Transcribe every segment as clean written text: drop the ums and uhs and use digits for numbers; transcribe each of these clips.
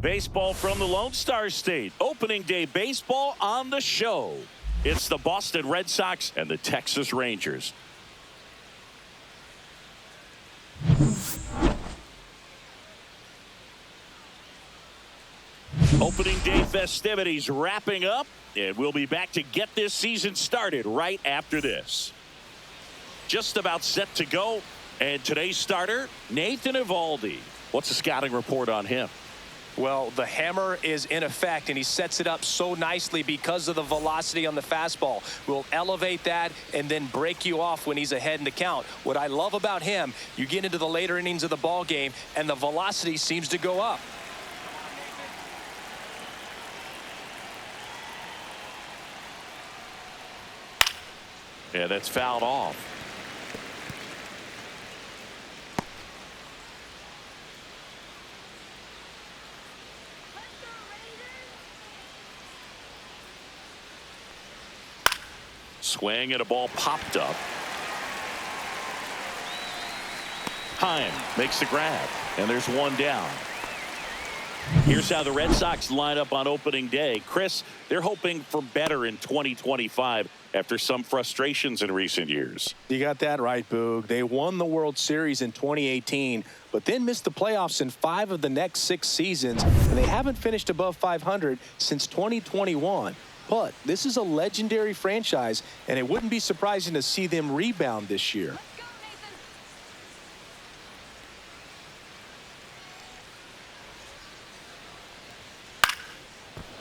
Baseball from the Lone Star State. Opening day baseball on the show. It's the Boston Red Sox and the Texas Rangers. Opening day festivities wrapping up, and we'll be back to get this season started right after this. Just about set to go, and today's starter, Nathan Eovaldi. What's the scouting report on him? Well, the hammer is in effect, and he sets it up so nicely because of the velocity on the fastball. Will elevate that and then break you off when he's ahead in the count. What I love about him, you get into the later innings of the ball game, and the velocity seems to go up. Yeah, that's fouled off. Swing and a ball popped up. Heim makes the grab, and there's one down. Here's how the Red Sox line up on opening day. Chris, they're hoping for better in 2025 after some frustrations in recent years. You got that right, Boog. They won the World Series in 2018, but then missed the playoffs in 5 of the next 6 seasons, and they haven't finished above 500 since 2021. But this is a legendary franchise, and it wouldn't be surprising to see them rebound this year.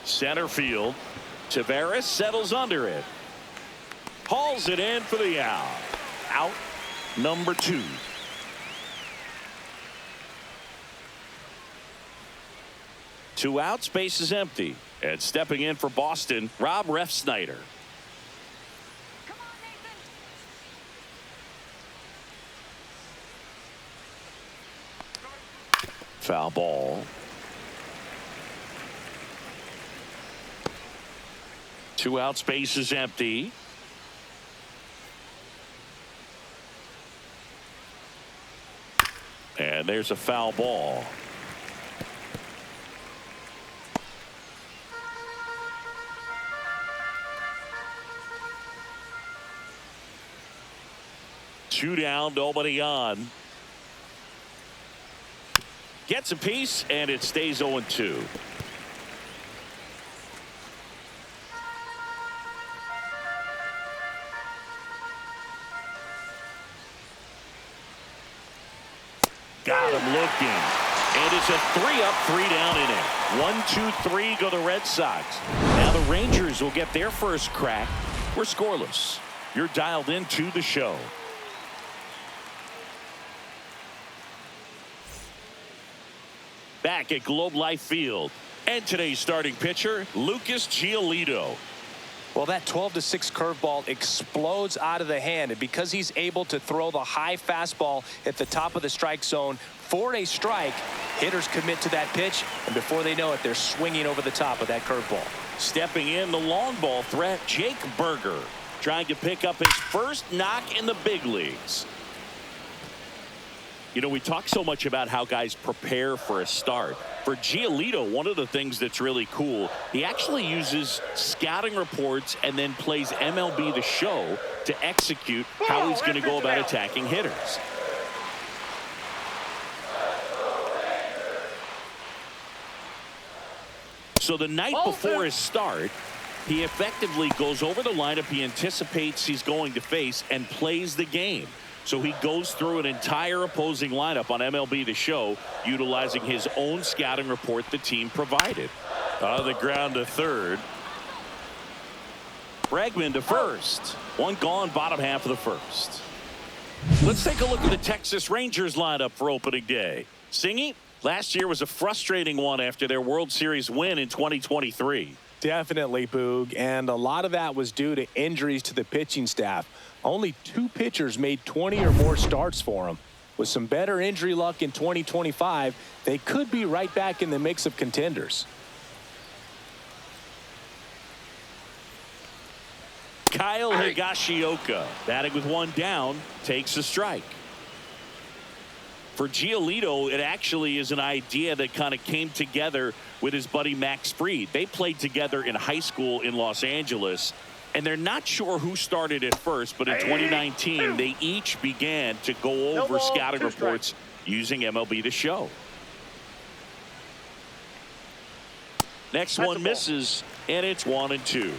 Center field. Taveras settles under it. Hauls it in for the out. Out number 2. Two outs, base is empty. And stepping in for Boston, Rob Refsnyder. Foul ball. 2 outs, base is empty. And there's a foul ball. Two down, nobody on. Gets a piece, and it stays 0-2. Got him looking. And it's a 3-up, 3-down inning. 1-2-3 go the Red Sox. Now the Rangers will get their first crack. We're scoreless. You're dialed into the show. Back at Globe Life Field. And today's starting pitcher, Lucas Giolito. Well, that 12-6 curveball explodes out of the hand, and because he's able to throw the high fastball at the top of the strike zone for a strike, hitters commit to that pitch, and before they know it, they're swinging over the top of that curveball. Stepping in, the long ball threat, Jake Berger, trying to pick up his first knock in the big leagues. You know, we talk so much about how guys prepare for a start. For Giolito, one of the things that's really cool, he actually uses scouting reports and then plays MLB The Show to execute how he's going to go about attacking hitters. So the night before his start, he effectively goes over the lineup he anticipates he's going to face and plays the game. So he goes through an entire opposing lineup on MLB The Show, utilizing his own scouting report the team provided. On the ground to third. Bregman to first. One gone, bottom half of the first. Let's take a look at the Texas Rangers lineup for opening day. Singy, last year was a frustrating one after their World Series win in 2023. Definitely, Boog, and a lot of that was due to injuries to the pitching staff. Only 2 pitchers made 20 or more starts for him. With some better injury luck in 2025, they could be right back in the mix of contenders. Kyle Higashioka, batting with 1 down, takes a strike. For Giolito, it actually is an idea that kind of came together with his buddy Max Fried. They played together in high school in Los Angeles, and they're not sure who started it first, but in 2019, they each began to go over scouting reports using MLB The Show. Next one misses, and it's 1-2.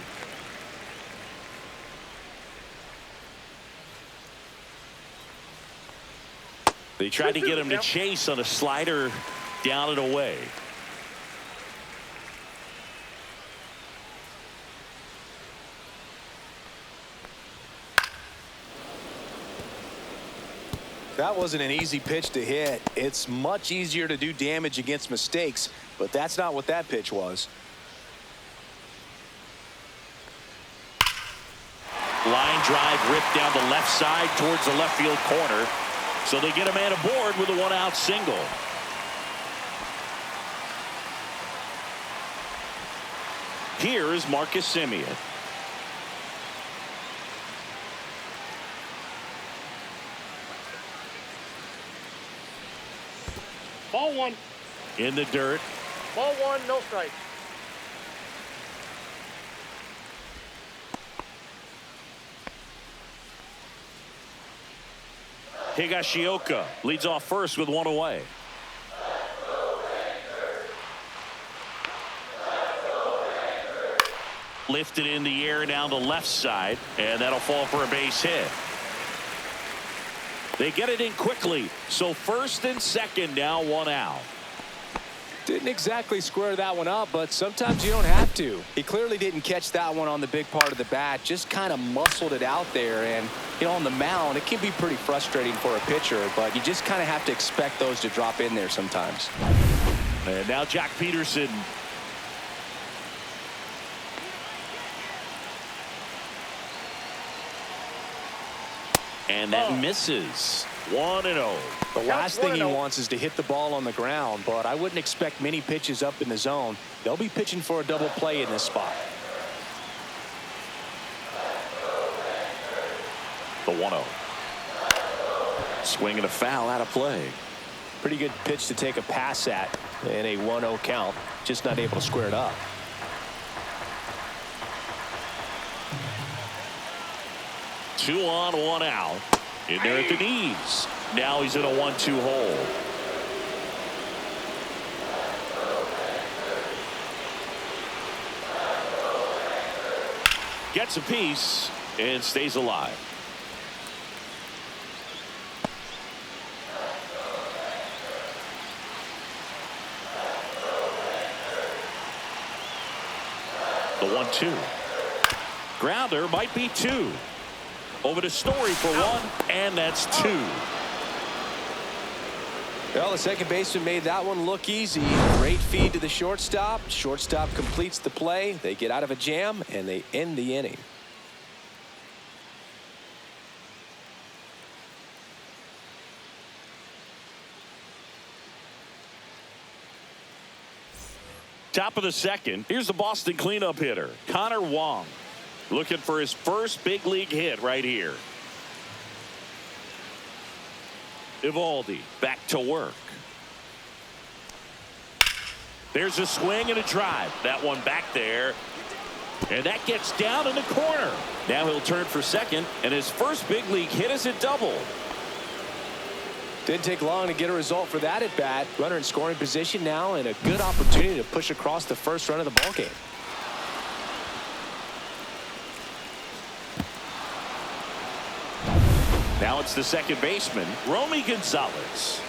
They tried to get him to chase on a slider down and away. That wasn't an easy pitch to hit. It's much easier to do damage against mistakes, but that's not what that pitch was. Line drive ripped down the left side towards the left field corner. So they get a man aboard with a one-out single. Here is Marcus Semien. Ball one. In the dirt. Ball one, no strike. Higashioka leads off first with one away. Lifted in the air down the left side, and that'll fall for a base hit. They get it in quickly, so first and second, now one out. Didn't exactly square that one up, but sometimes you don't have to. He clearly didn't catch that one on the big part of the bat, just kind of muscled it out there. And, you know, on the mound, it can be pretty frustrating for a pitcher, but you just kind of have to expect those to drop in there sometimes. And now Jack Peterson. And that misses. 1-0. The last thing he wants is to hit the ball on the ground, but I wouldn't expect many pitches up in the zone. They'll be pitching for a double play in this spot. The 1-0. Swing and a foul out of play. Pretty good pitch to take a pass at in a 1-0 count. Just not able to square it up. Two on, one out. In there at the knees. Now he's in a 1-2 hole. Gets a piece and stays alive. The 1-2. Grounder might be two. Over to Story for one, and that's two. Well, the second baseman made that one look easy. Great feed to the shortstop. Shortstop completes the play. They get out of a jam, and they end the inning. Top of the second. Here's the Boston cleanup hitter, Connor Wong. Looking for his first big league hit right here. Eovaldi back to work. There's a swing and a drive. That one back there. And that gets down in the corner. Now he'll turn for second, and his first big league hit is a double. Didn't take long to get a result for that at bat. Runner in scoring position now, and a good opportunity to push across the first run of the ballgame. Now it's the second baseman, Romy Gonzalez.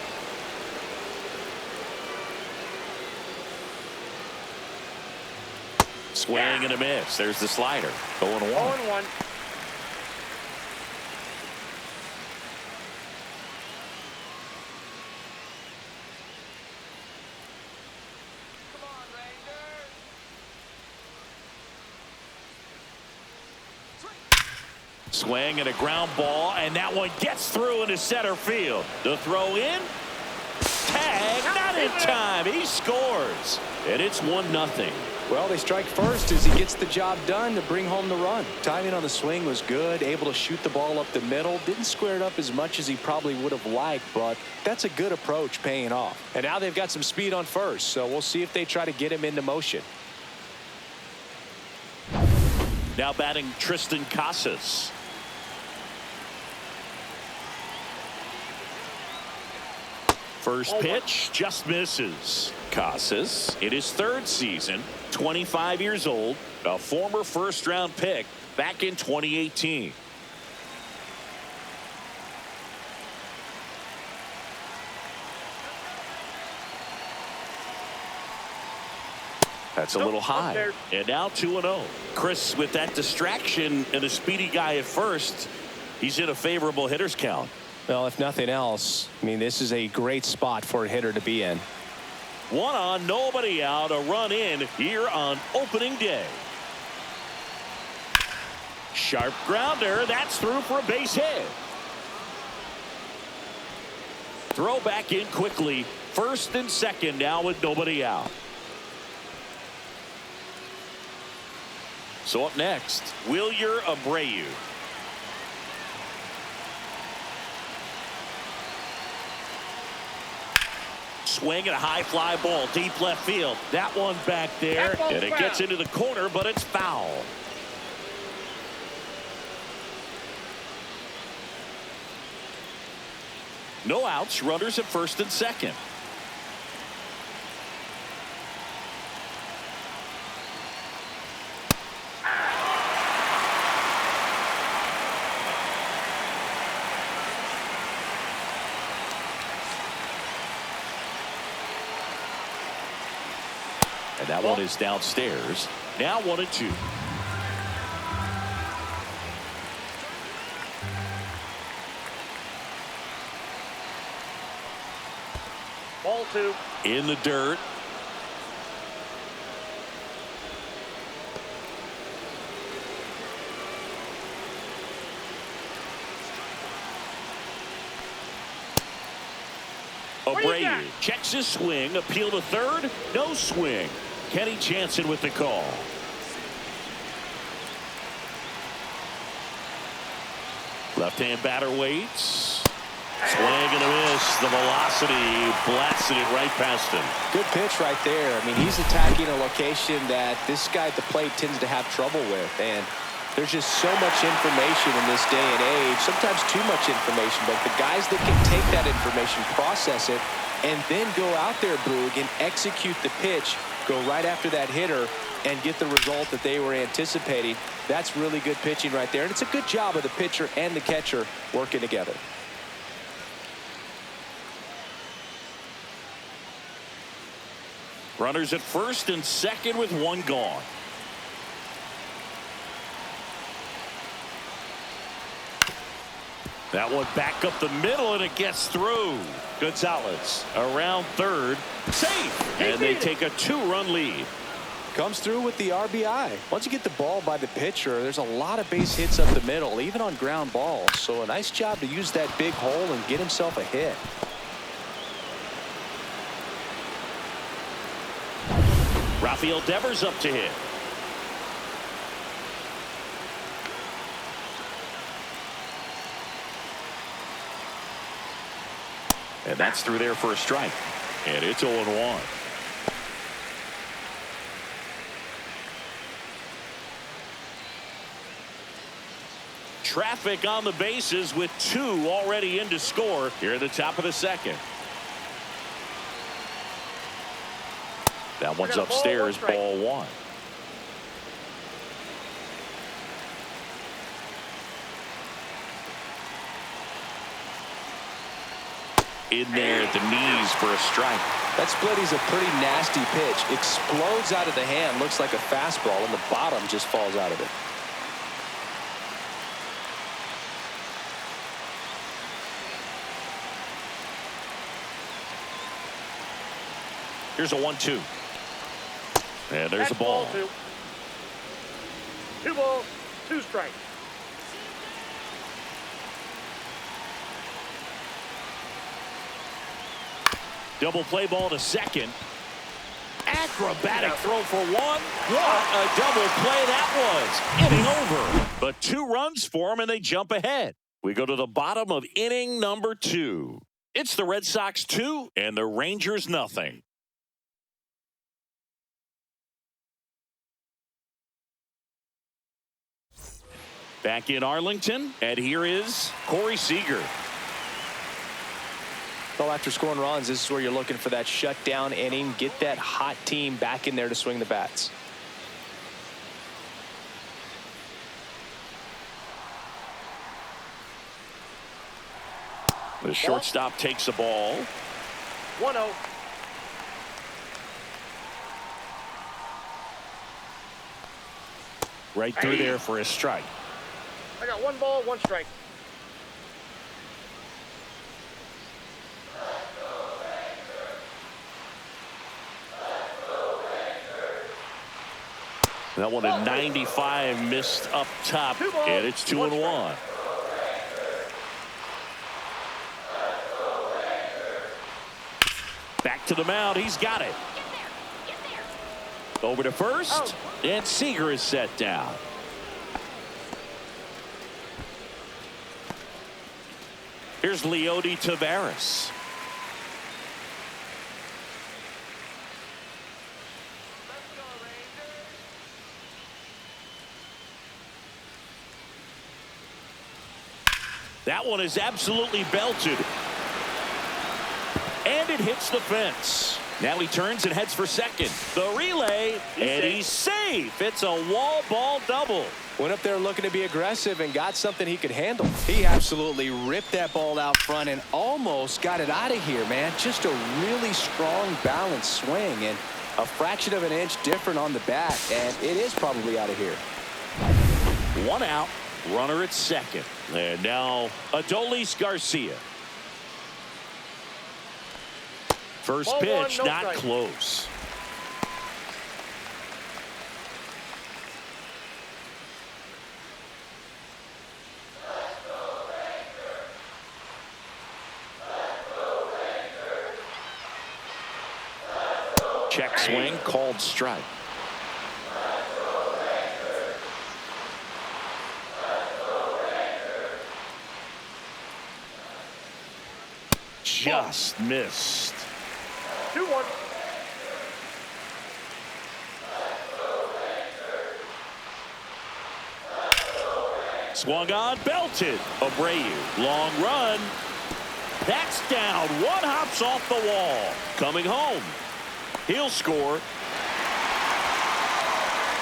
Swing and a miss. There's the slider. 0-1. 0-1. Swing and a ground ball, and that one gets through into center field. The throw in. Tag, not in time. He scores. And it's 1-0. Well, they strike first as he gets the job done to bring home the run. Timing on the swing was good, able to shoot the ball up the middle. Didn't square it up as much as he probably would have liked, but that's a good approach paying off. And now they've got some speed on first, so we'll see if they try to get him into motion. Now batting Tristan Casas. First pitch just misses. Casas in his third season, 25 years old, a former first-round pick back in 2018. That's a little high. And now 2-0. Chris, with that distraction and a speedy guy at first, he's in a favorable hitter's count. Well, if nothing else, I mean, this is a great spot for a hitter to be in. One on, nobody out, a run in here on opening day. Sharp grounder, that's through for a base hit. Throw back in quickly. First and second now with nobody out. So up next, Wilyer Abreu. Swing and a high fly ball deep left field. That one back there, and it gets into the corner, but it's foul. No outs, runners at first and second. And that one is downstairs. Now 1-2. Ball 2. In the dirt. Abreu checks his swing. Appeal to third. No swing. Kenny Jansen with the call. Left-hand batter waits. Swing and a miss. The velocity blasted it right past him. Good pitch right there. I mean, he's attacking a location that this guy at the plate tends to have trouble with. And there's just so much information in this day and age, sometimes too much information, but the guys that can take that information, process it, and then go out there, Boog, and execute the pitch, go right after that hitter, and get the result that they were anticipating. That's really good pitching right there, and it's a good job of the pitcher and the catcher working together. Runners at first and second with one gone. That one back up the middle, and it gets through. Gonzalez around third. Safe. And they take a 2-run lead. Comes through with the RBI. Once you get the ball by the pitcher, there's a lot of base hits up the middle, even on ground balls. So a nice job to use that big hole and get himself a hit. Rafael Devers up to hit. And that's through there for a strike. And it's 0-1. Traffic on the bases with 2 already in to score here at the top of the second. That one's upstairs, ball 1. In there at the knees for a strike. That split is a pretty nasty pitch. Explodes out of the hand, looks like a fastball, and the bottom just falls out of it. Here's a 1-2. And there's a ball. 2 balls, 2 strikes. Double play ball to second. And Acrobatic throw for one. What a double play that was. Inning over. But 2 runs for him, and they jump ahead. We go to the bottom of inning number 2. It's the Red Sox 2 and the Rangers nothing. Back in Arlington, and here is Corey Seager. Well, after scoring runs, this is where you're looking for that shutdown inning. Get that hot team back in there to swing the bats. The shortstop takes the ball. 1-0. Right through there for a strike. I got 1 ball, 1 strike. That one at 95 missed up top, and it's 2-1. Back to the mound. He's got it. Over to first, and Seager is set down. Here's Leody Taveras. That one is absolutely belted. And it hits the fence. Now he turns and heads for second. The relay, and he's safe. It's a wall ball double. Went up there looking to be aggressive and got something he could handle. He absolutely ripped that ball out front and almost got it out of here, man. Just a really strong, balanced swing and a fraction of an inch different on the bat, and it is probably out of here. 1 out, runner at second. And now Adolis Garcia. First Ball pitch, one, no not strike. close. Check swing, called strike. Just missed. 2-1. Swung on, belted. Abreu, long run. That's down. 1 hops off the wall. Coming home. He'll score.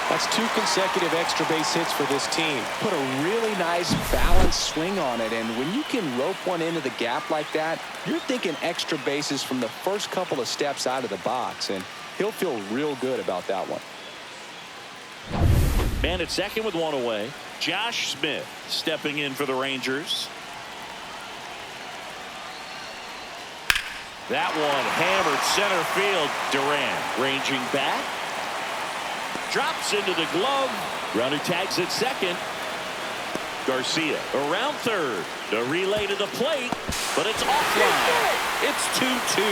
That's 2 consecutive extra base hits for this team. Put a really nice balanced swing on it, and when you can rope one into the gap like that, you're thinking extra bases from the first couple of steps out of the box, and he'll feel real good about that one. Man at second with 1 away. Josh Smith stepping in for the Rangers. That one hammered center field. Durant ranging back. Drops into the glove. Runner tags at second. Garcia around third. The relay to the plate, but it's offline. It's 2-2.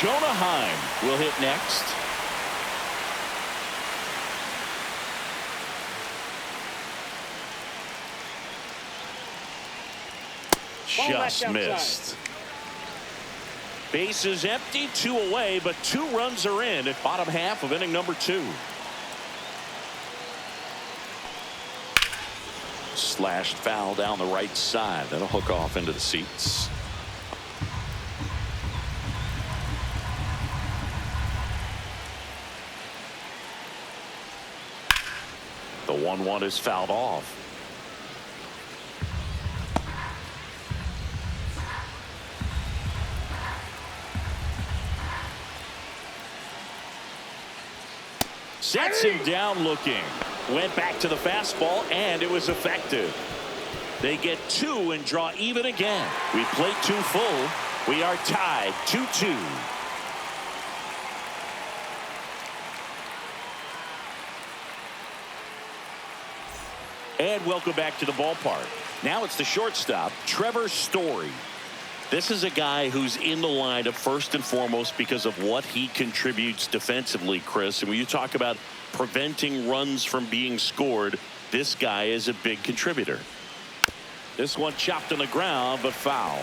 Jonah Heim will hit next. Just missed. Base is empty, 2 away, but 2 runs are in at bottom half of inning number 2. Slashed foul down the right side. That'll hook off into the seats. The 1-1 is fouled off. Sets him down looking. Went back to the fastball, and it was effective. They get 2 and draw even again. We played 2 full. We are tied 2-2. And welcome back to the ballpark. Now it's the shortstop, Trevor Story. This is a guy who's in the lineup first and foremost because of what he contributes defensively, Chris. And when you talk about preventing runs from being scored, this guy is a big contributor. This one chopped on the ground, but foul.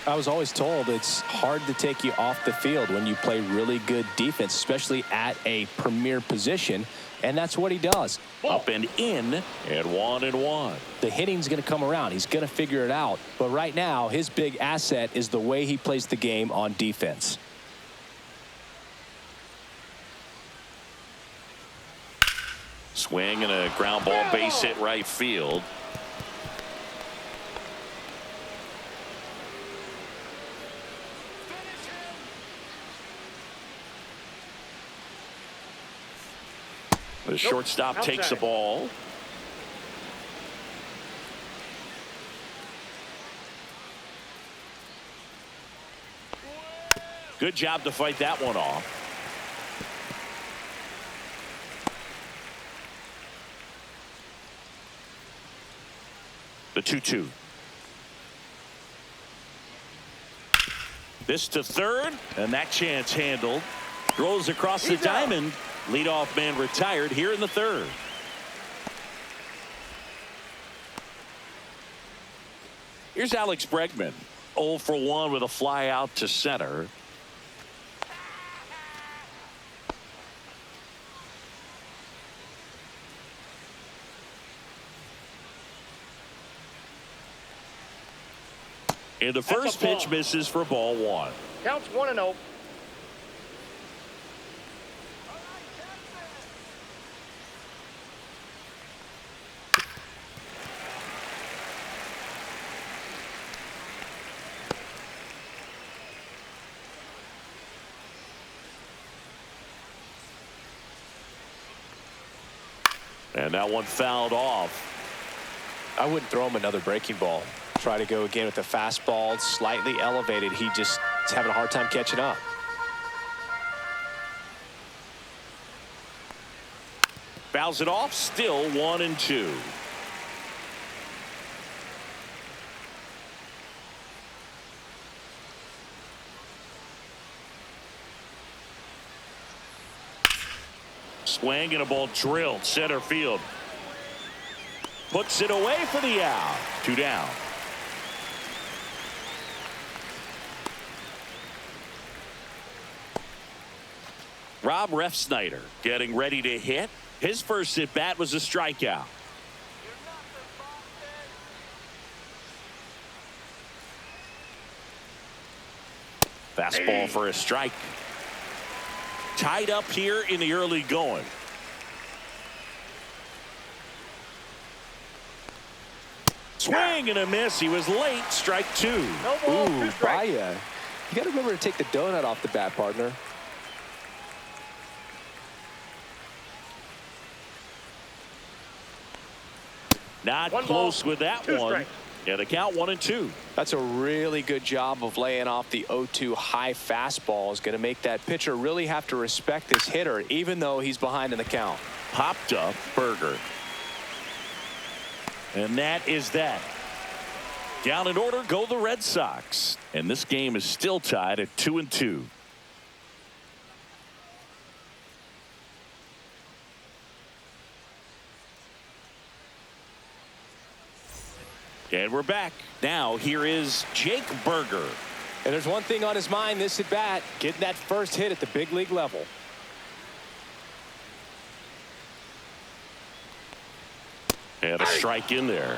I was always told it's hard to take you off the field when you play really good defense, especially at a premier position, and that's what he does. Up and in, and 1-1. The hitting's going to come around. He's going to figure it out. But right now, his big asset is the way he plays the game on defense. Swing and a ground ball, base hit right field. The shortstop takes the ball. Good job to fight that one off. The 2-2. This to third, and that chance handled. Throws across the diamond. Leadoff man retired here in the third. Here's Alex Bregman. 0 for 1 with a fly out to center. And the first pitch misses for ball 1. Counts 1-0. And that one fouled off. I wouldn't throw him another breaking ball. Try to go again with the fastball, slightly elevated. He just is having a hard time catching up. Fouls it off, still 1-2. Swing and a ball drilled center field. Puts it away for the out. 2 down. Rob Refsnyder getting ready to hit. His first at bat was a strikeout. Fastball for a strike. Tied up here in the early going. Swing and a miss. He was late. Strike 2. No ball, Ooh, 2 strikes. Baya. You got to remember to take the donut off the bat, partner. Not One close ball, with that 2 one. strikes. Yeah, the count 1-2. That's a really good job of laying off the 0-2 high fastball. Is going to make that pitcher really have to respect this hitter, even though he's behind in the count. Popped up Berger. And that is that. Down in order go the Red Sox. And this game is still tied at 2-2. And we're back. Now here is Jake Berger. And there's one thing on his mind this at bat, getting that first hit at the big league level. And a strike in there.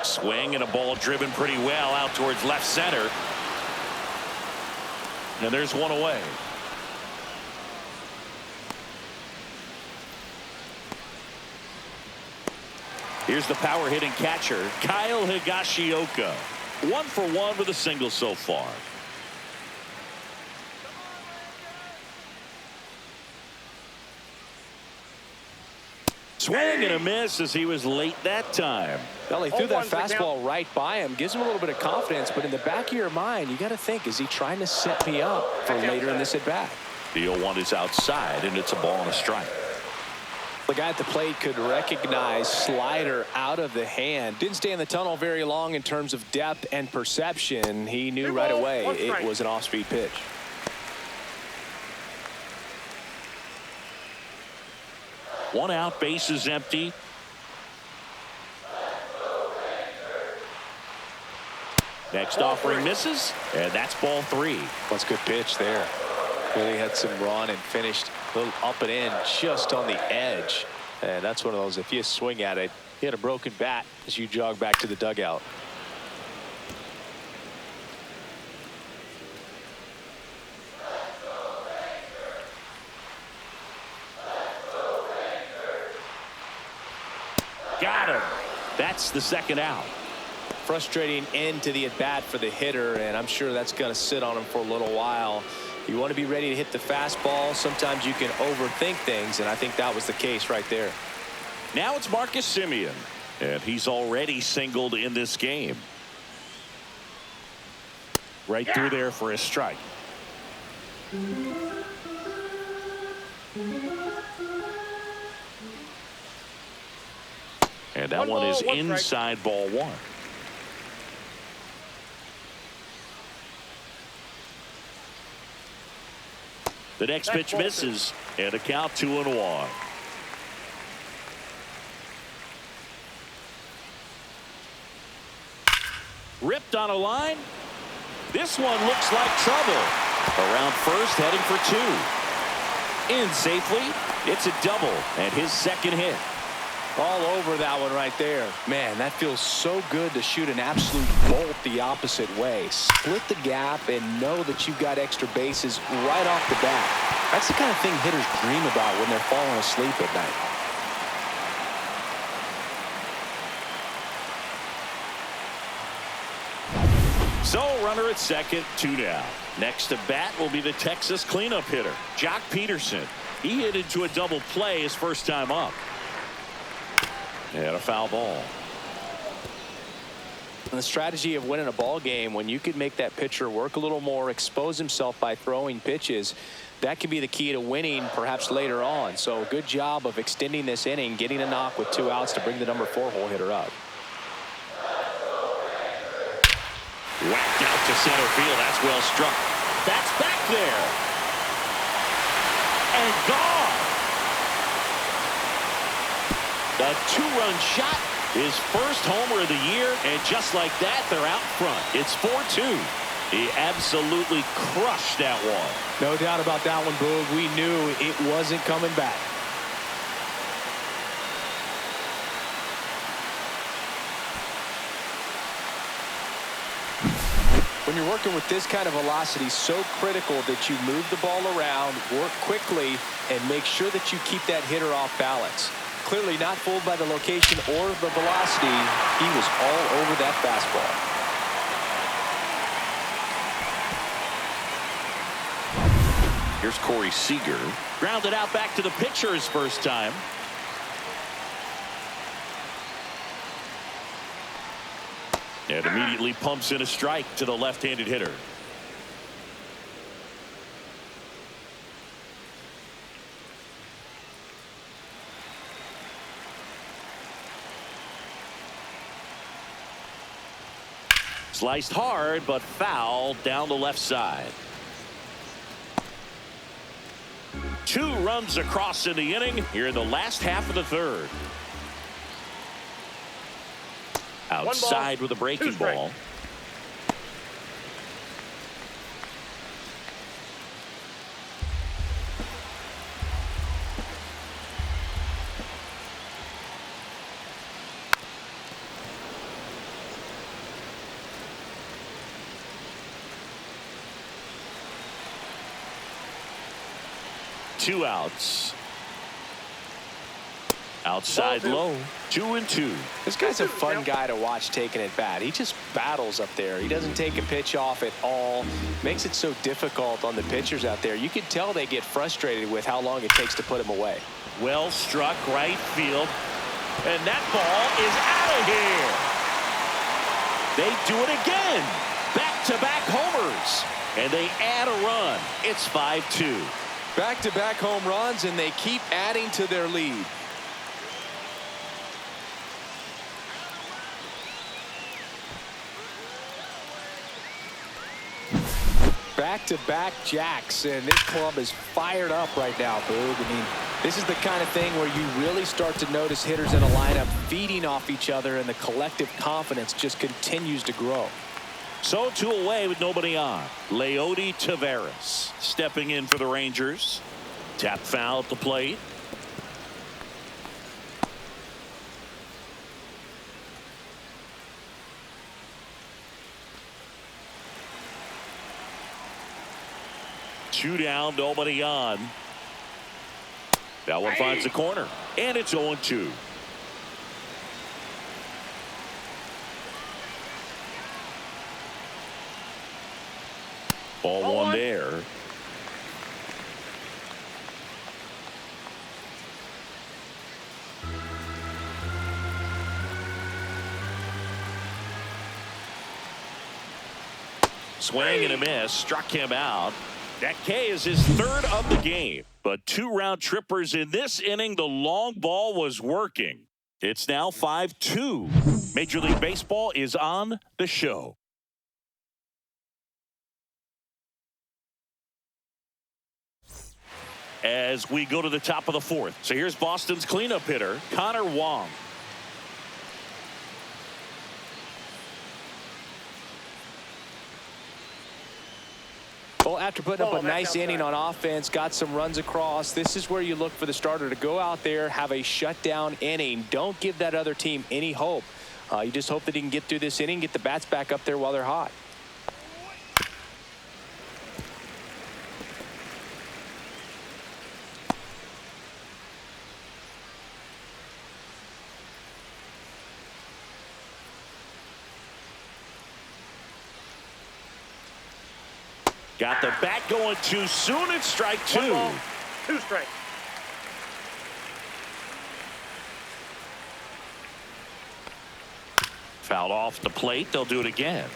Swing and a ball driven pretty well out towards left center. And there's one away. Here's the power hitting catcher, Kyle Higashioka. 1 for 1 with a single so far. Swing and a miss as he was late that time. Well, he threw that 0-1's the count. fastball right by him, gives him a little bit of confidence, but in the back of your mind, you got to think, is he trying to set me up for later in this at bat? The 0-1 is outside, and it's a ball and a strike. The guy at the plate could recognize slider out of the hand. Didn't stay in the tunnel very long in terms of depth and perception. He knew right away it was an off-speed pitch. One out, base is empty. Next offering misses, and that's ball 3. That's a good pitch there. Really had some run and finished a little up and in just on the edge. And that's one of those, if you swing at it, you had a broken bat as you jog back to the dugout. Got him. That's the second out. Frustrating end to the at-bat for the hitter, and I'm sure that's going to sit on him for a little while. You want to be ready to hit the fastball. Sometimes you can overthink things, and I think that was the case right there. Now it's Marcus Semien, and he's already singled in this game. Right through there for a strike. And that one is inside ball 1. The next pitch misses, and a count 2-1. Ripped on a line. This one looks like trouble. Around first, heading for 2. In safely. It's a double, and his second hit. All over that one right there. Man, that feels so good to shoot an absolute bolt the opposite way. Split the gap and know that you've got extra bases right off the bat. That's the kind of thing hitters dream about when they're falling asleep at night. So, runner at second, 2 down. Next to bat will be the Texas cleanup hitter, Jock Peterson. He hit into a double play his first time up. And a foul ball. And the strategy of winning a ball game, when you could make that pitcher work a little more, expose himself by throwing pitches, that can be the key to winning perhaps later on. So good job of extending this inning, getting a knock with 2 outs to bring the number 4 hole hitter up. Whacked out to center field. That's well struck. That's back there. And gone. The 2-run shot, his first homer of the year, and just like that, they're out front. It's 4-2. He absolutely crushed that one. No doubt about that one, Boog. We knew it wasn't coming back. When you're working with this kind of velocity, so critical that you move the ball around, work quickly, and make sure that you keep that hitter off balance. Clearly not fooled by the location or the velocity. He was all over that fastball. Here's Corey Seager. Grounded out back to the pitcher his first time. And immediately pumps in a strike to the left-handed hitter. Sliced hard, but foul down the left side. 2 runs across in the inning here in the last half of the third. Outside with a breaking ball. Two outs. Outside low. 2-2. This guy's a fun guy to watch taking at bat. He just battles up there. He doesn't take a pitch off at all. Makes it so difficult on the pitchers out there. You can tell they get frustrated with how long it takes to put him away. Well struck right field. And that ball is out of here. They do it again. Back-to-back homers. And they add a run. It's 5-2. Back-to-back home runs, and they keep adding to their lead. Back-to-back jacks, and this club is fired up right now, Boog. I mean, this is the kind of thing where you really start to notice hitters in a lineup feeding off each other, and the collective confidence just continues to grow. So 2 away with nobody on. Leody Taveras stepping in for the Rangers. Tap foul at the plate. Two down, nobody on. That one finds the corner, and it's 0-2. Ball one there. Swing and a miss, struck him out. That K is his 3rd of the game, but 2 round trippers in this inning. The long ball was working. It's now 5-2. Major League Baseball is on the show. As we go to the top of the 4th. So here's Boston's cleanup hitter, Connor Wong. Well, after putting up a nice inning on offense, got some runs across, this is where you look for the starter to go out there, have a shutdown inning. Don't give that other team any hope. You just hope that he can get through this inning, get the bats back up there while they're hot. Got the bat going too soon. It's strike 2. 1 ball, 2 strikes. Fouled off the plate. They'll do it again.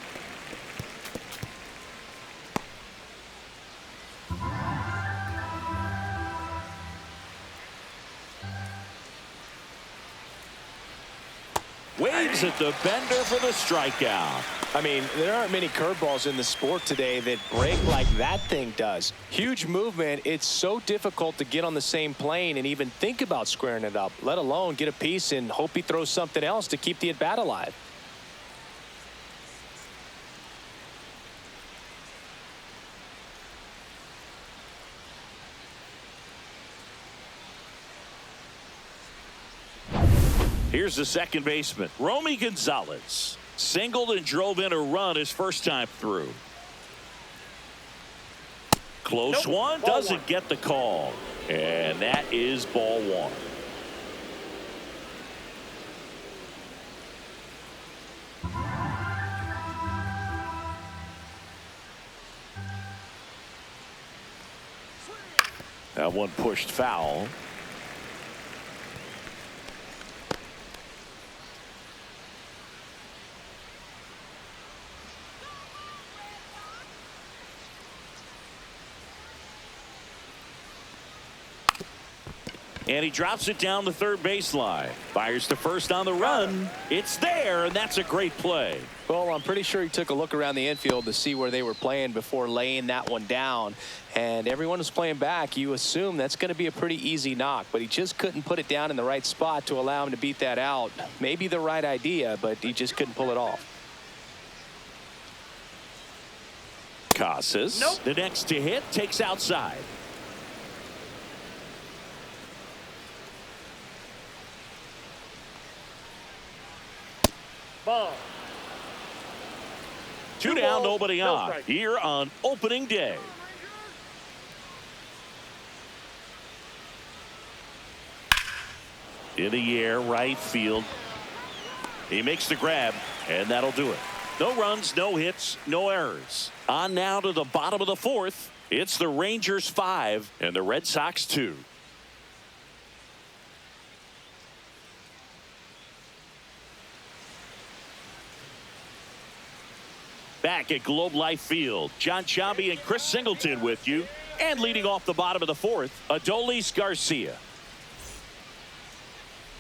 Waves at the bender for the strikeout. I mean, there aren't many curveballs in the sport today that break like that thing does. Huge movement. It's so difficult to get on the same plane and even think about squaring it up, let alone get a piece and hope he throws something else to keep the at-bat alive. Here's the second baseman, Romy Gonzalez. Singled and drove in a run his first time through. Close one, doesn't get the call. And that is ball 1. That one pushed foul. And he drops it down the third baseline. Fires to first on the run. It's there, and that's a great play. Well, I'm pretty sure he took a look around the infield to see where they were playing before laying that one down. And everyone was playing back. You assume that's going to be a pretty easy knock, but he just couldn't put it down in the right spot to allow him to beat that out. Maybe the right idea, but he just couldn't pull it off. Casas, the next to hit, takes outside. Ball. 2 down, nobody on. Here on opening day. In the air, right field. He makes the grab, and that'll do it. No runs, no hits, no errors. On now to the bottom of the 4th. It's the Rangers 5 and the Red Sox 2. Back at Globe Life Field, John Chambi and Chris Singleton with you. And leading off the bottom of the fourth, Adolis Garcia.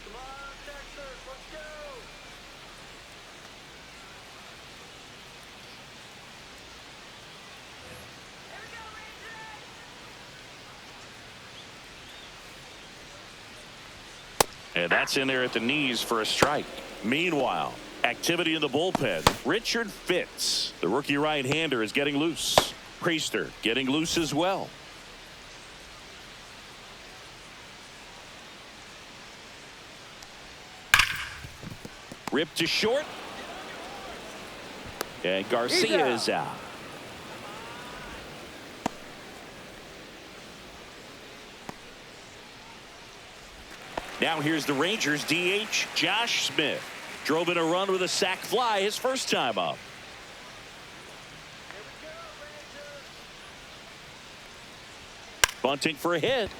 Come on, Texas, let's go. And that's in there at the knees for a strike. Meanwhile, activity in the bullpen. Richard Fitz, the rookie right-hander, is getting loose. Priester getting loose as well. Ripped to short. And Garcia is out. Now here's the Rangers DH Josh Smith. Drove in a run with a sac fly his first time up. Bunting for a hit.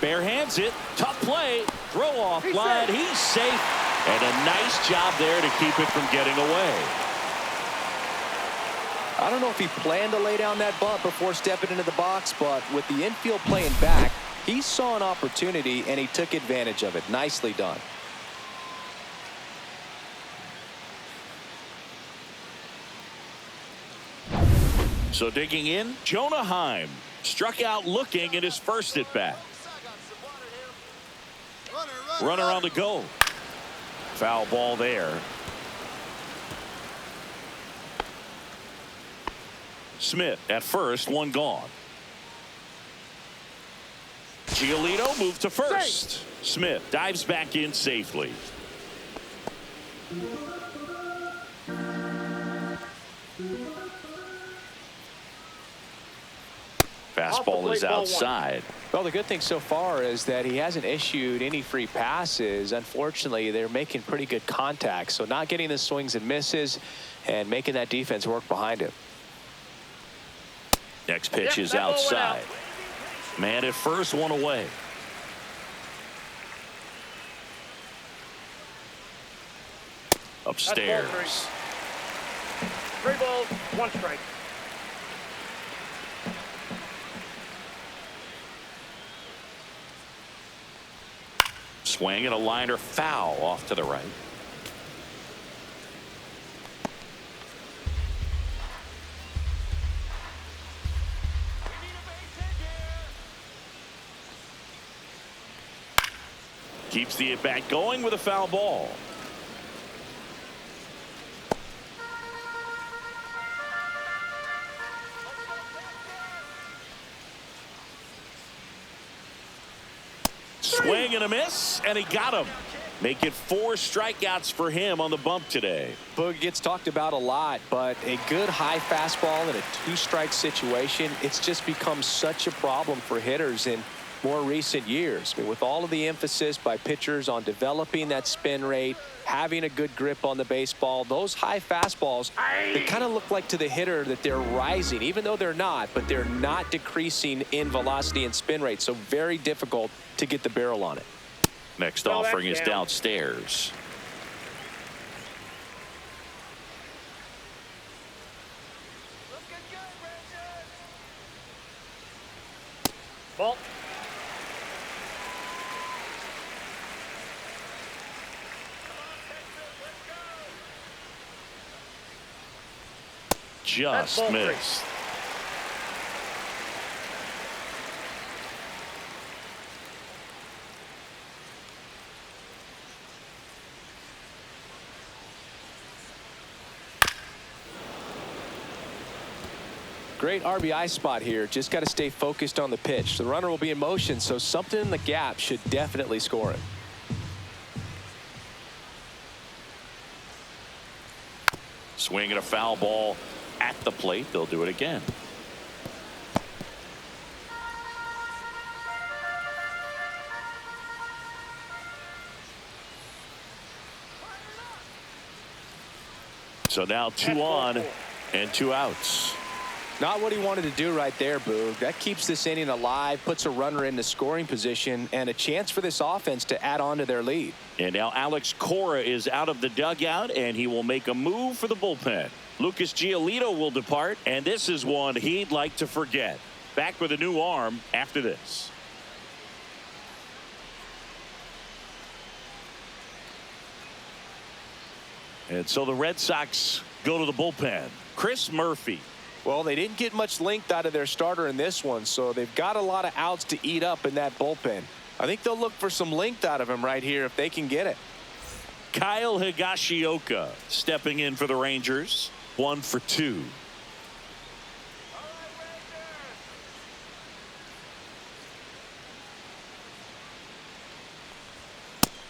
Bare hands it. Tough play. Throw off line. He's safe. And a nice job there to keep it from getting away. I don't know if he planned to lay down that bunt before stepping into the box, but with the infield playing back, he saw an opportunity and he took advantage of it. Nicely done. So digging in, Jonah Heim struck out looking in his first at bat. Runner on the go. Foul ball there. Smith at first, one gone. Giolito moved to first. Smith dives back in safely. Fastball is outside. Well, the good thing so far is that he hasn't issued any free passes. Unfortunately, they're making pretty good contact, so not getting the swings and misses and making that defense work behind him. Next pitch is outside. Man at first, one away. Upstairs. 3 balls, 1 strike. Swing and a liner foul off to the right. Keeps the at bat going with a foul ball. Swing and a miss, and he got him. Make it 4 strikeouts for him on the bump today. Boog gets talked about a lot, but a good high fastball in a 2-strike situation, it's just become such a problem for hitters in more recent years. I mean, with all of the emphasis by pitchers on developing that spin rate, having a good grip on the baseball, those high fastballs, they kind of look like to the hitter that they're rising, even though they're not, but they're not decreasing in velocity and spin rate. So very difficult to get the barrel on it. Next offering is downstairs. Ball. Just missed. Great RBI spot here. Just got to stay focused on the pitch. The runner will be in motion, so something in the gap should definitely score him. Swing and a foul ball at the plate. They'll do it again. So now 2 on and 2 outs. Not what he wanted to do right there, Boog. That keeps this inning alive, puts a runner in the scoring position, and a chance for this offense to add on to their lead. And now Alex Cora is out of the dugout, and he will make a move for the bullpen. Lucas Giolito will depart, and this is one he'd like to forget. Back with a new arm after this. And so the Red Sox go to the bullpen. Chris Murphy. Well, they didn't get much length out of their starter in this one, so they've got a lot of outs to eat up in that bullpen. I think they'll look for some length out of him right here if they can get it. Kyle Higashioka stepping in for the Rangers. 1 for 2.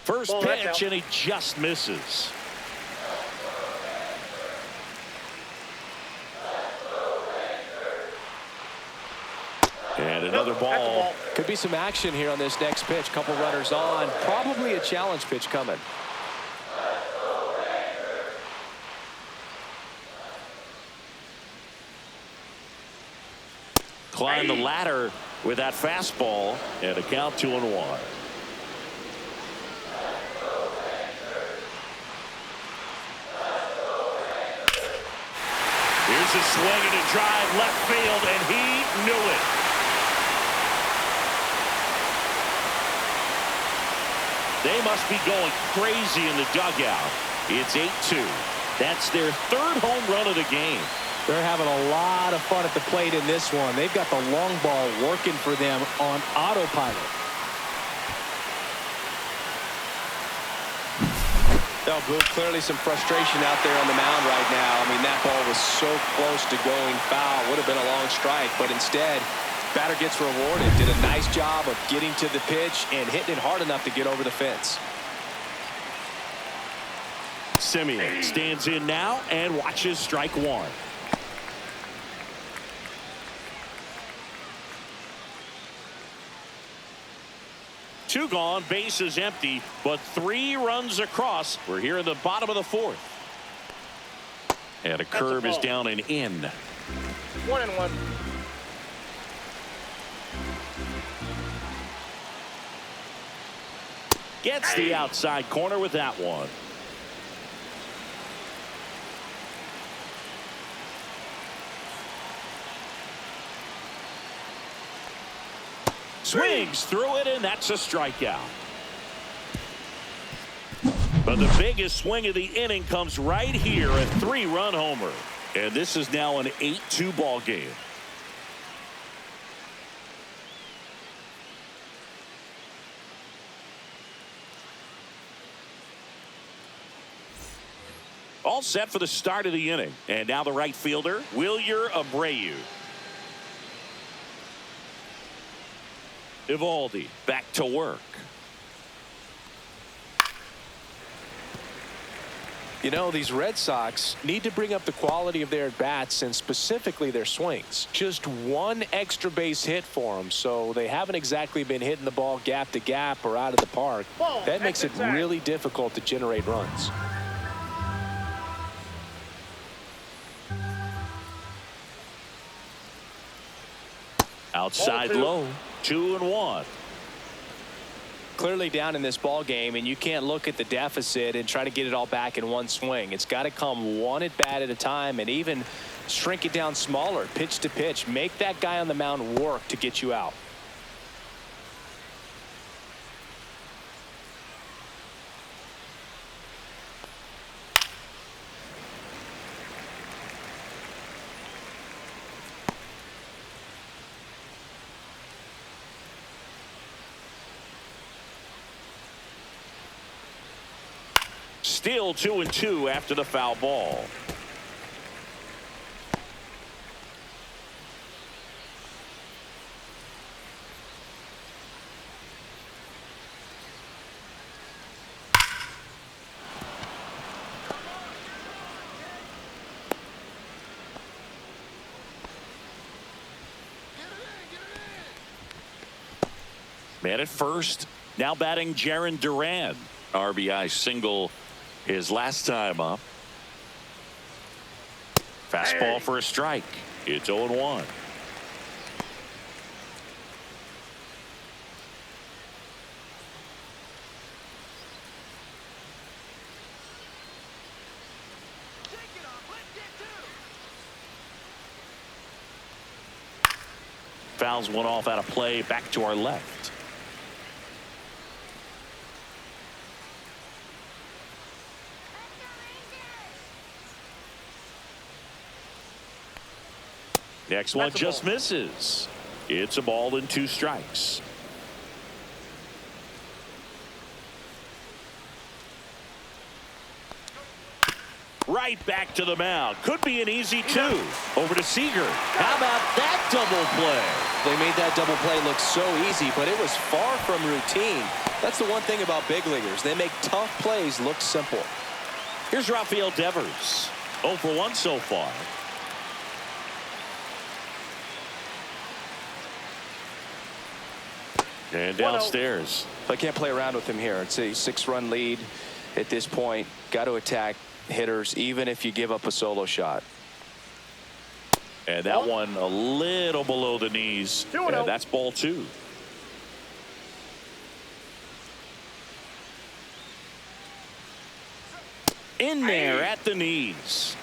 First pitch, and he just misses. And another ball. Could be some action here on this next pitch. Couple runners on. Probably a challenge pitch coming. Climb the ladder with that fastball, and a count 2-1. Here's a swing and a drive left field, and he knew it. They must be going crazy in the dugout. It's 8-2. That's their third home run of the game. They're having a lot of fun at the plate in this one. They've got the long ball working for them on autopilot. Oh, Boo, clearly some frustration out there on the mound right now. I mean, that ball was so close to going foul. Would have been a long strike, but instead, batter gets rewarded. Did a nice job of getting to the pitch and hitting it hard enough to get over the fence. Simeon stands in now and watches strike one. Two gone, base is empty, but 3 runs across. We're here in the bottom of the 4th. And a curve is down and in. 1-1. Gets the outside corner with that one. Swings through it, and that's a strikeout. But the biggest swing of the inning comes right here, a 3-run homer. And this is now an 8-2 ball game. All set for the start of the inning. And now the right fielder, Wilyer Abreu. Evaldi back to work. You know, these Red Sox need to bring up the quality of their at-bats and specifically their swings. Just one extra base hit for them, so they haven't exactly been hitting the ball gap to gap or out of the park. That makes it really difficult to generate runs. Outside low, 2-1. Clearly down in this ball game, and you can't look at the deficit and try to get it all back in one swing. It's got to come one at bat at a time, and even shrink it down smaller, pitch to pitch. Make that guy on the mound work to get you out. Still 2-2 after the foul ball. Man at first. Now batting Jarren Duran. RBI single his last time up. Fastball for a strike. It's 0-1. Fouls one off out of play. Back to our left. Next one just misses. It's a ball and 2 strikes. Right back to the mound. Could be an easy 2. Over to Seager. How about that double play? They made that double play look so easy, but it was far from routine. That's the one thing about big leaguers. They make tough plays look simple. Here's Rafael Devers. 0 for 1 so far. And downstairs. I can't play around with him here. It's a 6-run lead at this point. Got to attack hitters, even if you give up a solo shot. And that one a little below the knees. And that's ball 2. In there at the knees.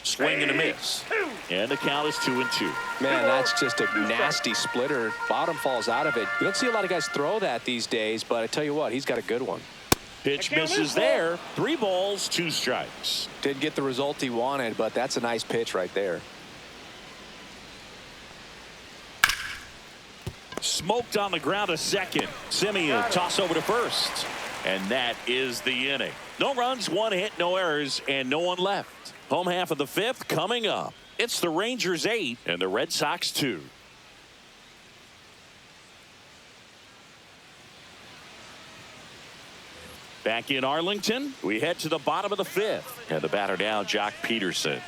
Swing and a miss. And the count is 2-2. Man, that's just a nasty splitter. Bottom falls out of it. You don't see a lot of guys throw that these days, but I tell you what, he's got a good one. Pitch misses there. 3 balls, 2 strikes. Didn't get the result he wanted, but that's a nice pitch right there. Smoked on the ground to second. Simeon toss over to first. And that is the inning. No runs, 1 hit, no errors, and no one left. Home half of the 5th coming up. It's the Rangers 8 and the Red Sox 2. Back in Arlington, we head to the bottom of the 5th. And the batter now, Jock Peterson.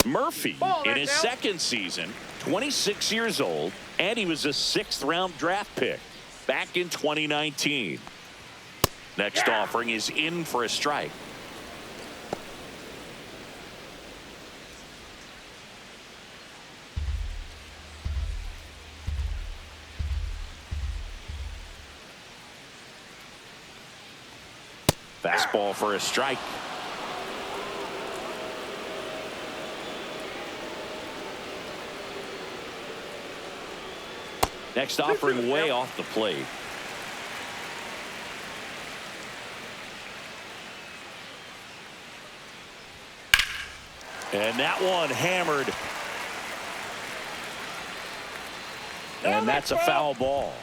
Murphy in his second season, 26 years old, and he was a 6th-round draft pick back in 2019. Next offering is in for a strike. Fastball for a strike. Next offering way off the plate. And that one hammered. And that's a foul ball.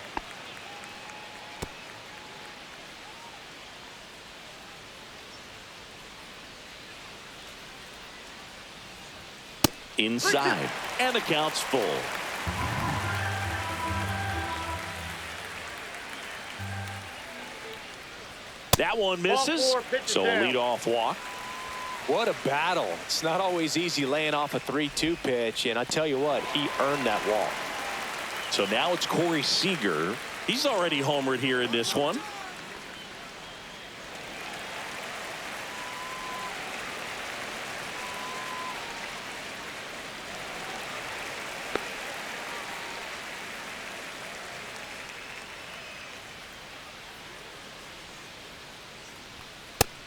Inside. And the count's full. That one misses. So a leadoff walk. What a battle. It's not always easy laying off a 3-2 pitch, and I tell you what, he earned that walk. So now it's Corey Seager. He's already homered here in this one.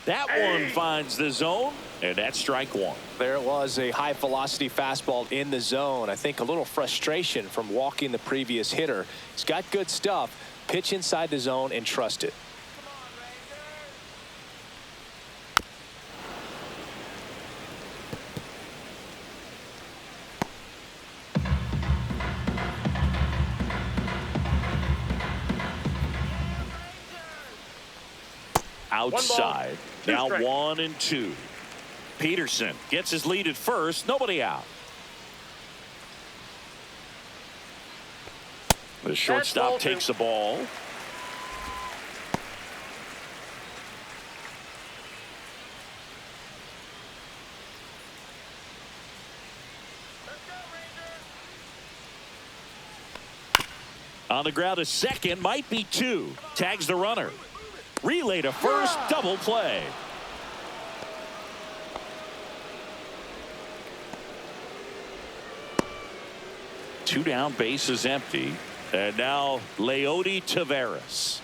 That one finds the zone, and that's strike 1. There it was, a high velocity fastball in the zone. I think a little frustration from walking the previous hitter. He's got good stuff. Pitch inside the zone and trust it. Outside. Now 1-2. Peterson gets his lead at first. Nobody out. The shortstop takes the ball. On the ground, a second, might be 2. Tags the runner. Relay to first, double play. Two down, base is empty. And now Leody Taveras.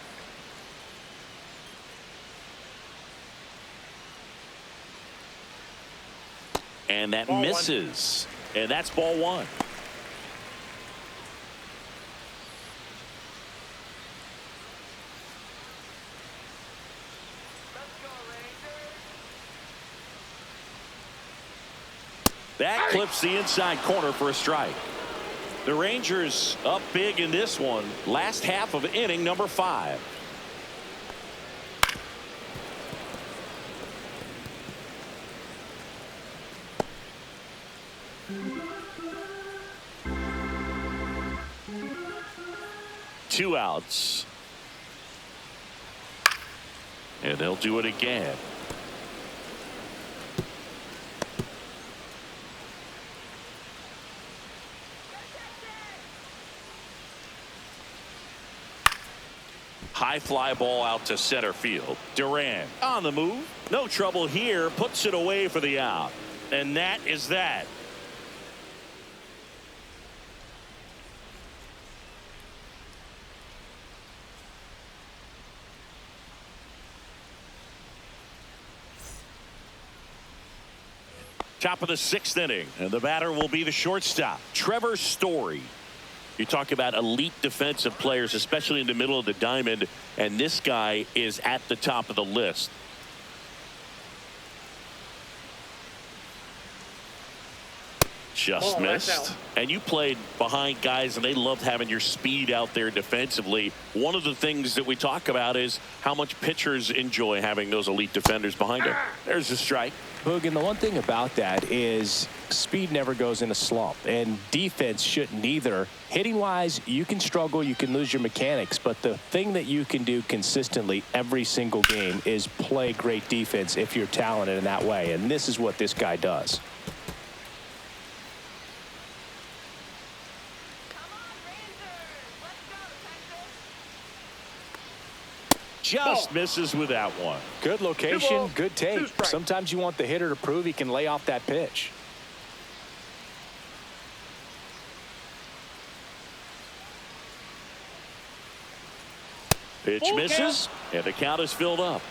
And that misses. And that's ball one. That clips the inside corner for a strike. The Rangers up big in this one. Last half of inning number 5. Two outs. And they'll do it again. High fly ball out to center field. Duran on the move. No trouble here. Puts it away for the out. And that is that. Top of the 6th inning. And the batter will be the shortstop, Trevor Story. You talk about elite defensive players, especially in the middle of the diamond, and this guy is at the top of the list. Just missed. And you played behind guys, and they loved having your speed out there defensively. One of the things that we talk about is how much pitchers enjoy having those elite defenders behind them. There's a strike. Hoog, and the one thing about that is speed never goes in a slump, and defense shouldn't either. Hitting wise, you can struggle, you can lose your mechanics, but the thing that you can do consistently every single game is play great defense if you're talented in that way, and this is what this guy does. Just misses with that one. Good location, good take. Sometimes you want the hitter to prove he can lay off that pitch. Pitch misses, and the count is filled up.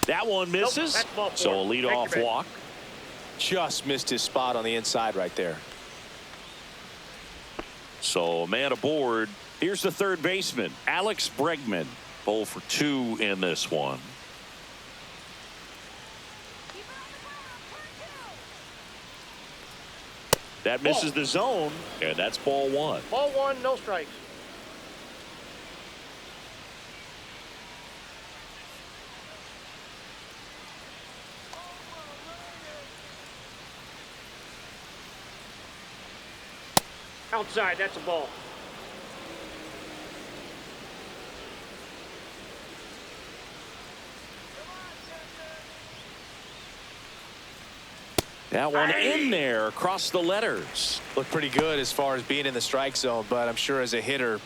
That one misses, so a leadoff walk. Just missed his spot on the inside right there. So a man aboard. Here's the third baseman, Alex Bregman. 0 for 2 in this one. That misses the zone, and that's ball one. Ball one, no strikes. Outside, that's a ball. That one in there across the letters. Looked pretty good as far as being in the strike zone, but I'm sure as a hitter,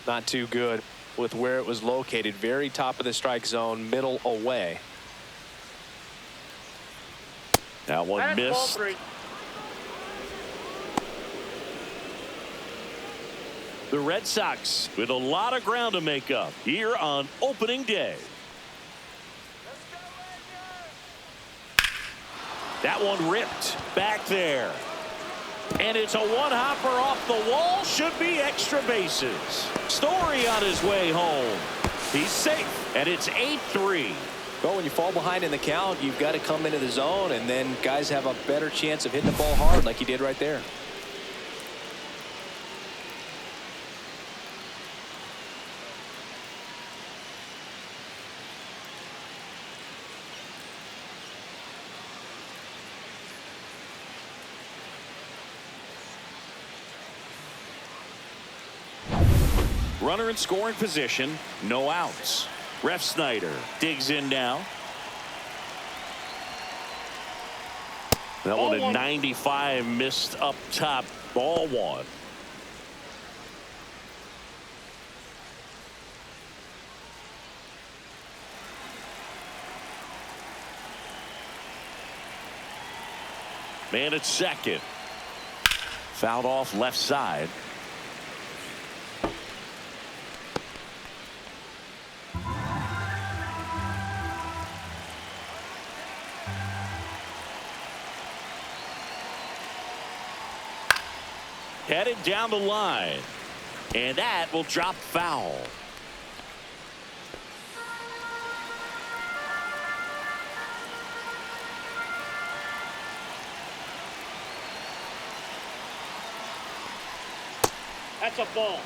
not too good with where it was located. Very top of the strike zone, middle away. That one That's missed. ball 3. The Red Sox with a lot of ground to make up here on opening day. That one ripped back there. And it's a one-hopper off the wall. Should be extra bases. Story on his way home. He's safe, and it's 8-3. Well, when you fall behind in the count, you've got to come into the zone, and then guys have a better chance of hitting the ball hard like he did right there. Runner in scoring position, no outs. Ref Snyder digs in now. That one at 95 missed up top. Ball one. Man at second. Fouled off left side. Headed down the line. And that will drop foul. That's a ball.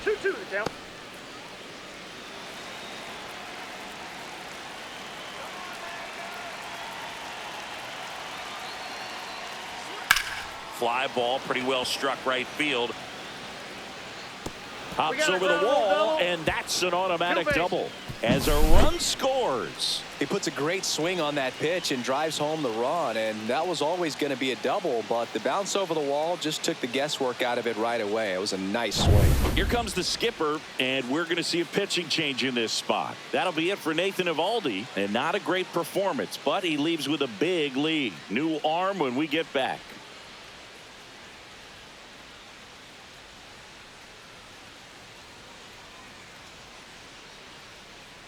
2-2 to count. Fly ball, pretty well struck right field. Hops got a over the double, wall, double. and that's an automatic Two base. double. As a run scores. He puts a great swing on that pitch and drives home the run, and that was always going to be a double, but the bounce over the wall just took the guesswork out of it right away. It was a nice swing. Here comes the skipper, and we're going to see a pitching change in this spot. That'll be it for Nathan Eovaldi, and not a great performance, but he leaves with a big lead. New arm when we get back.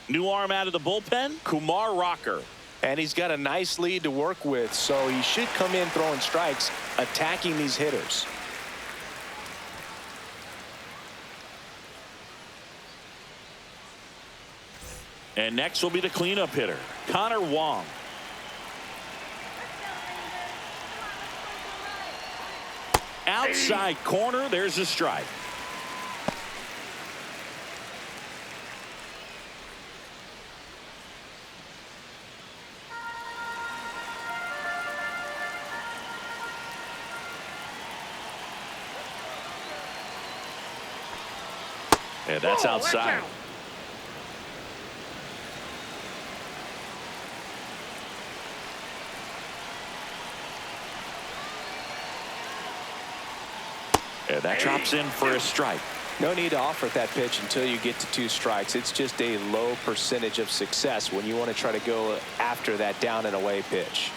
New arm out of the bullpen, Kumar Rocker. And he's got a nice lead to work with, so he should come in throwing strikes, attacking these hitters. And next will be the cleanup hitter, Connor Wong. Outside corner, there's a strike. And that's outside. And that drops in for a strike. No need to offer that pitch until you get to 2 strikes. It's just a low percentage of success when you want to try to go after that down and away pitch.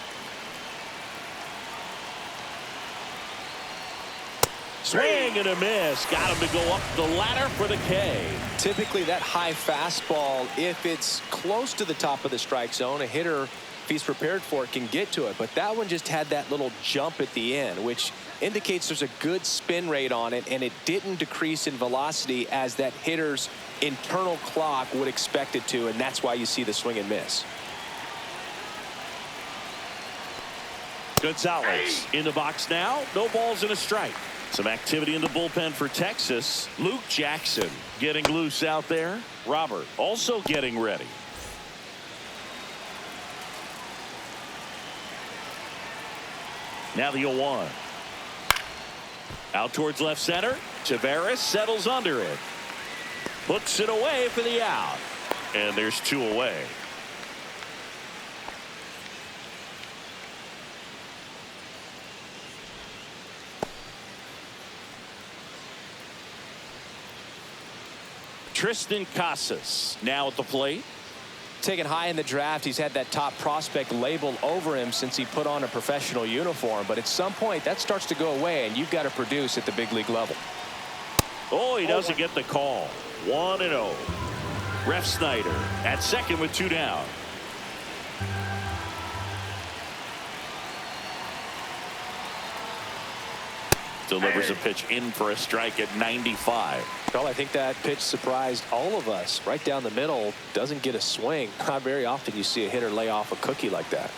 Swing and a miss. Got him to go up the ladder for the K. Typically that high fastball, if it's close to the top of the strike zone, a hitter, if he's prepared for it, can get to it. But that one just had that little jump at the end, which indicates there's a good spin rate on it, and it didn't decrease in velocity as that hitter's internal clock would expect it to, and that's why you see the swing and miss. Gonzalez in the box now. No balls and a strike. Some activity in the bullpen for Texas. Luke Jackson getting loose out there. Robert also getting ready. Now the 0-1. Out towards left center. Tavares settles under it. Puts it away for the out. And there's 2 away. Tristan Casas now at the plate. Taken high in the draft, he's had that top prospect label over him since he put on a professional uniform, but at some point that starts to go away and you've got to produce at the big league level. Oh, he doesn't get the call. 1-0. Ref Snyder at second with 2 down. Delivers a pitch in for a strike at 95. Well, I think that pitch surprised all of us. Right down the middle, doesn't get a swing. Not very often you see a hitter lay off a cookie like that.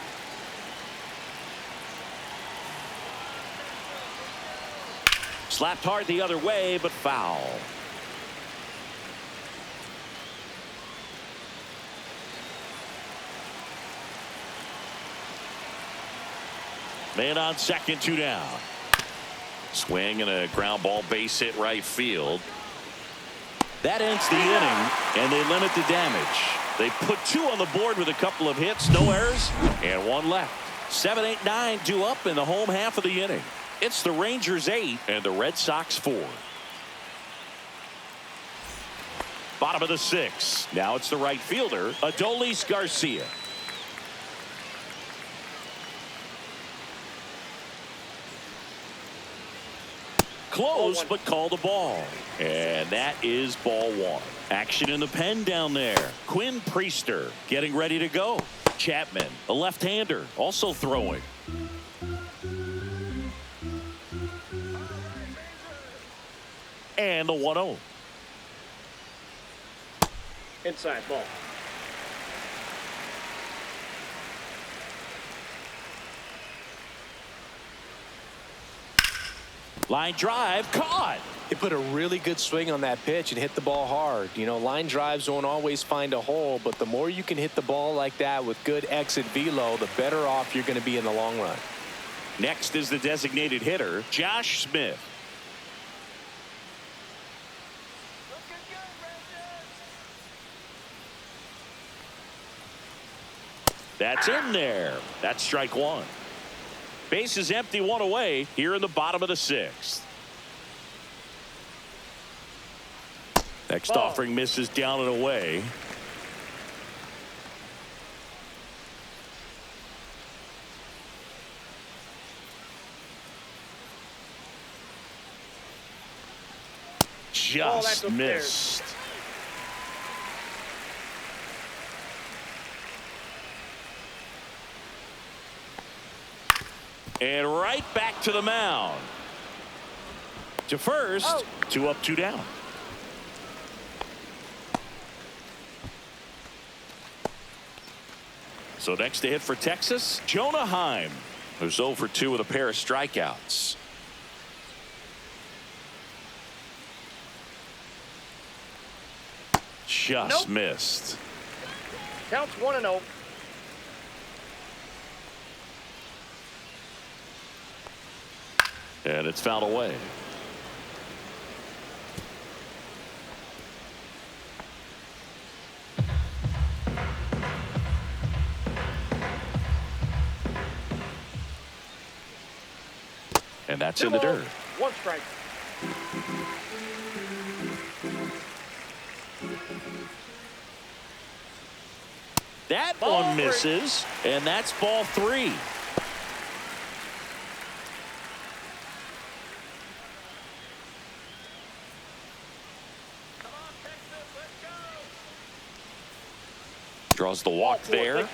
Slapped hard the other way, but foul. Man on second, 2 down. Swing and a ground ball base hit right field. That ends the inning, and they limit the damage. They put 2 on the board with a couple of hits, no errors, and 1 left. 7, 8, 9 due up in the home half of the inning. It's the Rangers 8 and the Red Sox 4. Bottom of the 6th. Now it's the right fielder, Adolis Garcia. close, but called a ball. And that is ball one. Action in the pen down there. Quinn Priester getting ready to go. Chapman, a left-hander, also throwing. And the 1-0. Inside ball. Line drive caught. He put a really good swing on that pitch and hit the ball hard. You know, line drives won't always find a hole, but the more you can hit the ball like that with good exit velo, the better off you're going to be in the long run. Next is the designated hitter, Josh Smith. That's in there. That's strike one. Base is empty, one away here in the bottom of the sixth. Next offering misses down and away. Just missed. And right back to the mound. To first, 2 up, 2 down. So next to hit for Texas, Jonah Heim, who's 0 for 2 with a pair of strikeouts. Just missed. Counts 1-0. And it's fouled away. And that's in the dirt. 1 strike. That one misses, and that's ball 3. Draws the walk there.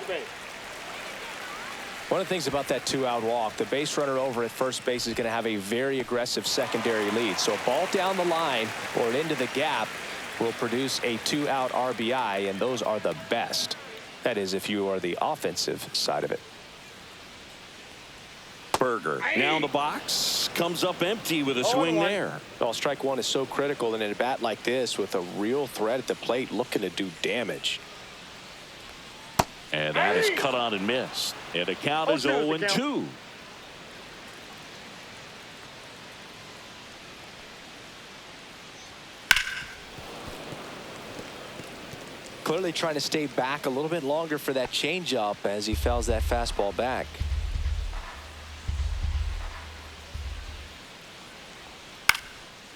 One of the things about that 2-out walk, the base runner over at first base is going to have a very aggressive secondary lead. So a ball down the line or into the gap will produce a 2-out RBI, and those are the best. That is, if you are the offensive side of it. Berger now in the box, comes up empty with a swing there. Well, strike one is so critical in a bat like this with a real threat at the plate looking to do damage. And that is cut on and missed. And the count is 0-2. Clearly trying to stay back a little bit longer for that changeup as he fouls that fastball back.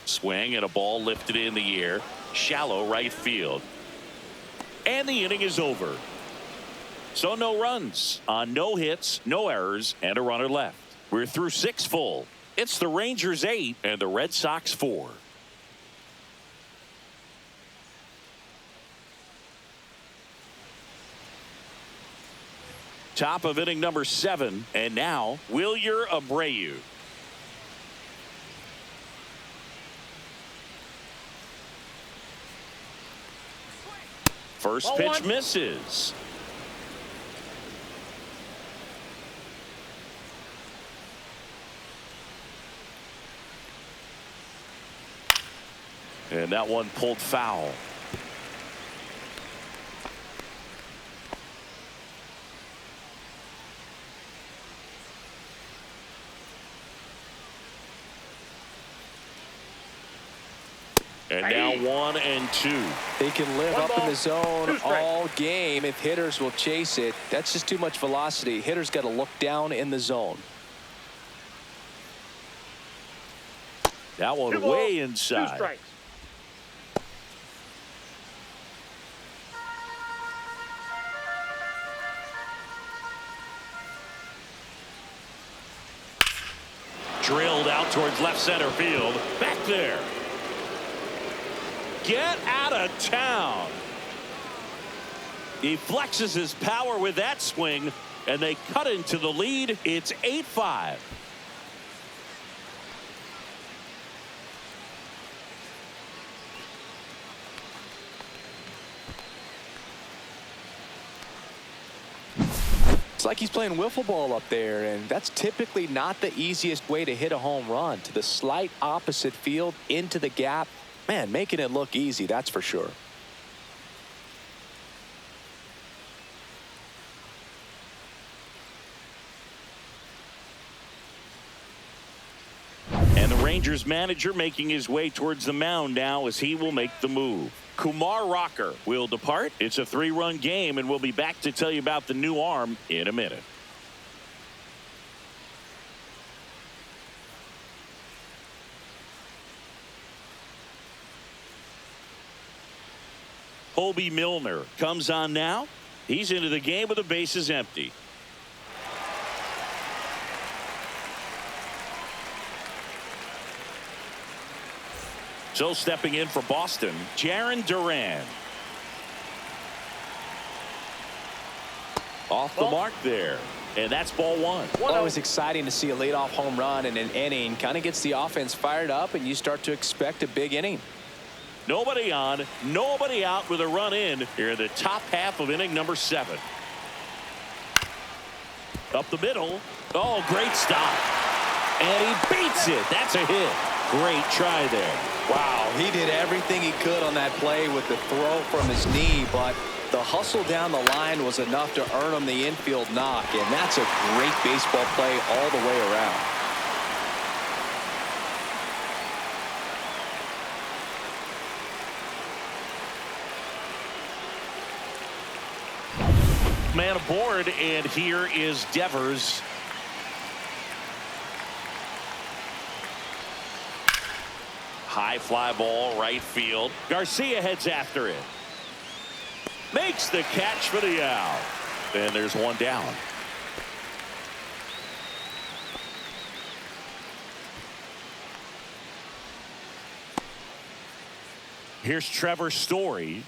Swing and a ball lifted in the air. Shallow right field. And the inning is over. So no runs on no hits, no errors, and a runner left. We're through 6 full. It's the Rangers 8 and the Red Sox 4. Top of inning number 7, and now Wilyer Abreu. First pitch misses. And that one pulled foul. And now 1-2. They can live up in the zone all game if hitters will chase it. That's just too much velocity. Hitters got to look down in the zone. That one way inside. 2 strikes. Drilled out towards left center field. Back there. Get out of town. He flexes his power with that swing, and they cut into the lead. It's 8-5. It's like he's playing wiffle ball up there, and that's typically not the easiest way to hit a home run. To the slight opposite field, into the gap. Man, making it look easy, that's for sure. And the Rangers manager making his way towards the mound now as he will make the move. Kumar Rocker will depart. It's a 3-run game, and we'll be back to tell you about the new arm in a minute. Hobie Milner comes on now. He's into the game with the bases empty. So stepping in for Boston, Jarren Duran. Off the mark there. And that's ball one. Always exciting to see a leadoff home run in an inning. Kind of gets the offense fired up, and you start to expect a big inning. Nobody on, nobody out with a run in here in the top half of inning number 7. Up the middle. Oh, great stop. And he beats it. That's a hit. Great try there. Wow, he did everything he could on that play with the throw from his knee, but the hustle down the line was enough to earn him the infield knock, and that's a great baseball play all the way around. Man aboard, and here is Devers. High fly ball, right field. Garcia heads after it. Makes the catch for the out. And there's one down. Here's Trevor Story.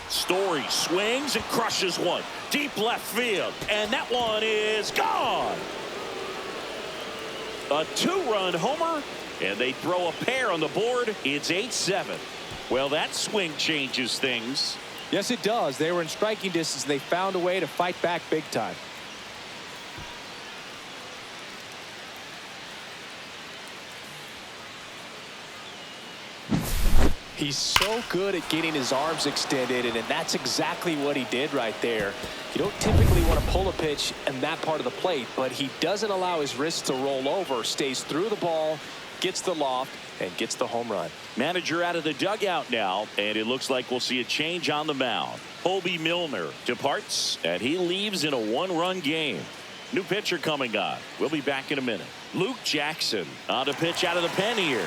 Story swings and crushes one deep left field, and that one is gone. A 2-run homer, and they throw a pair on the board. It's 8-7. Well, that swing changes things. Yes, it does. They were in striking distance. They found a way to fight back big time. He's so good at getting his arms extended, and that's exactly what he did right there. You don't typically want to pull a pitch in that part of the plate, but he doesn't allow his wrists to roll over, stays through the ball, gets the loft, and gets the home run. Manager out of the dugout now, and it looks like we'll see a change on the mound. Hobie Milner departs, and he leaves in a 1-run game. New pitcher coming on. We'll be back in a minute. Luke Jackson on to pitch out of the pen here.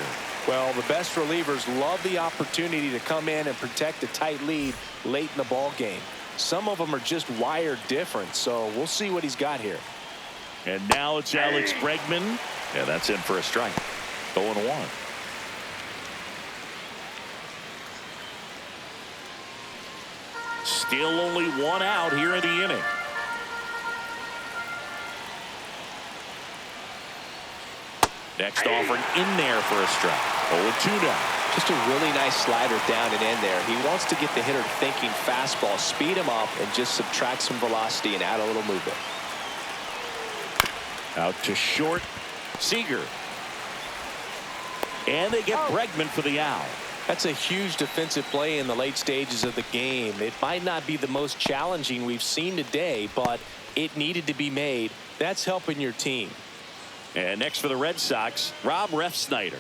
Well, the best relievers love the opportunity to come in and protect a tight lead late in the ball game. Some of them are just wired different, so we'll see what he's got here. And now it's Alex Bregman. Yeah, that's in for a strike. 0-1. Still only one out here in the inning. Next offering in there for a strike. 0-2 now. Just a really nice slider down and in there. He wants to get the hitter thinking fastball, speed him up, and just subtract some velocity and add a little movement. Out to short. Seager. And they get Bregman for the out. That's a huge defensive play in the late stages of the game. It might not be the most challenging we've seen today, but it needed to be made. That's helping your team. And next for the Red Sox, Rob Refsnyder.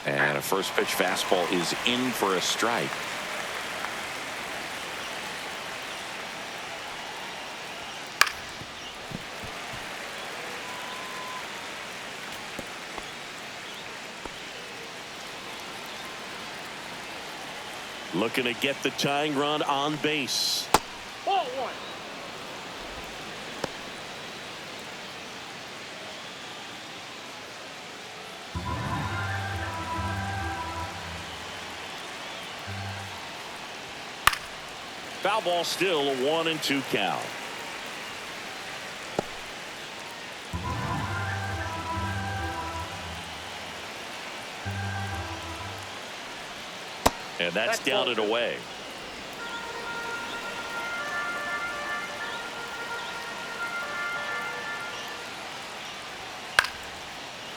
And a first pitch fastball is in for a strike. Looking to get the tying run on base. Ball one. Foul ball, still a 1-2 count. And that's down and away.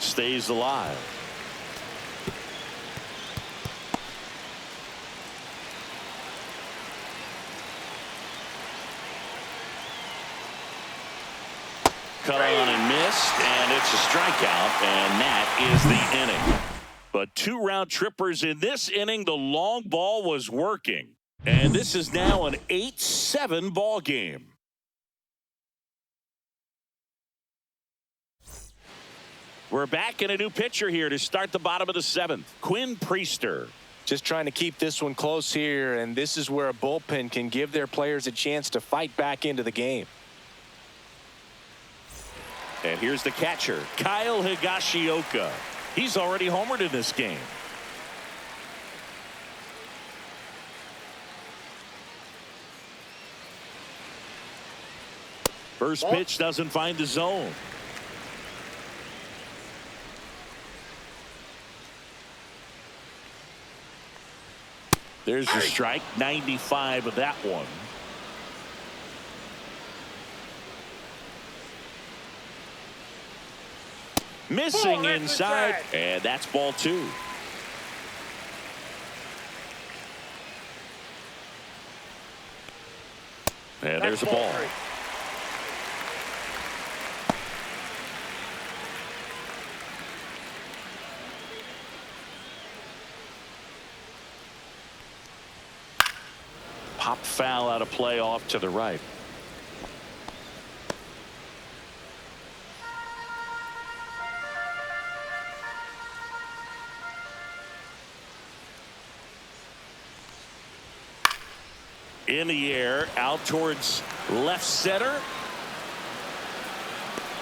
Stays alive. Cut on and missed, and it's a strikeout, and that is the inning. But 2 round trippers in this inning. The long ball was working, and this is now an 8-7 ball game. We're back in a new pitcher here to start the bottom of the 7th. Quinn Priester. Just trying to keep this one close here, and this is where a bullpen can give their players a chance to fight back into the game. And here's the catcher, Kyle Higashioka. He's already homered in this game. First pitch doesn't find the zone. There's the strike, 95 of that one. Missing inside, and that's ball 2. And there's a ball. Pop foul out of play off to the right. In the air, out towards left center.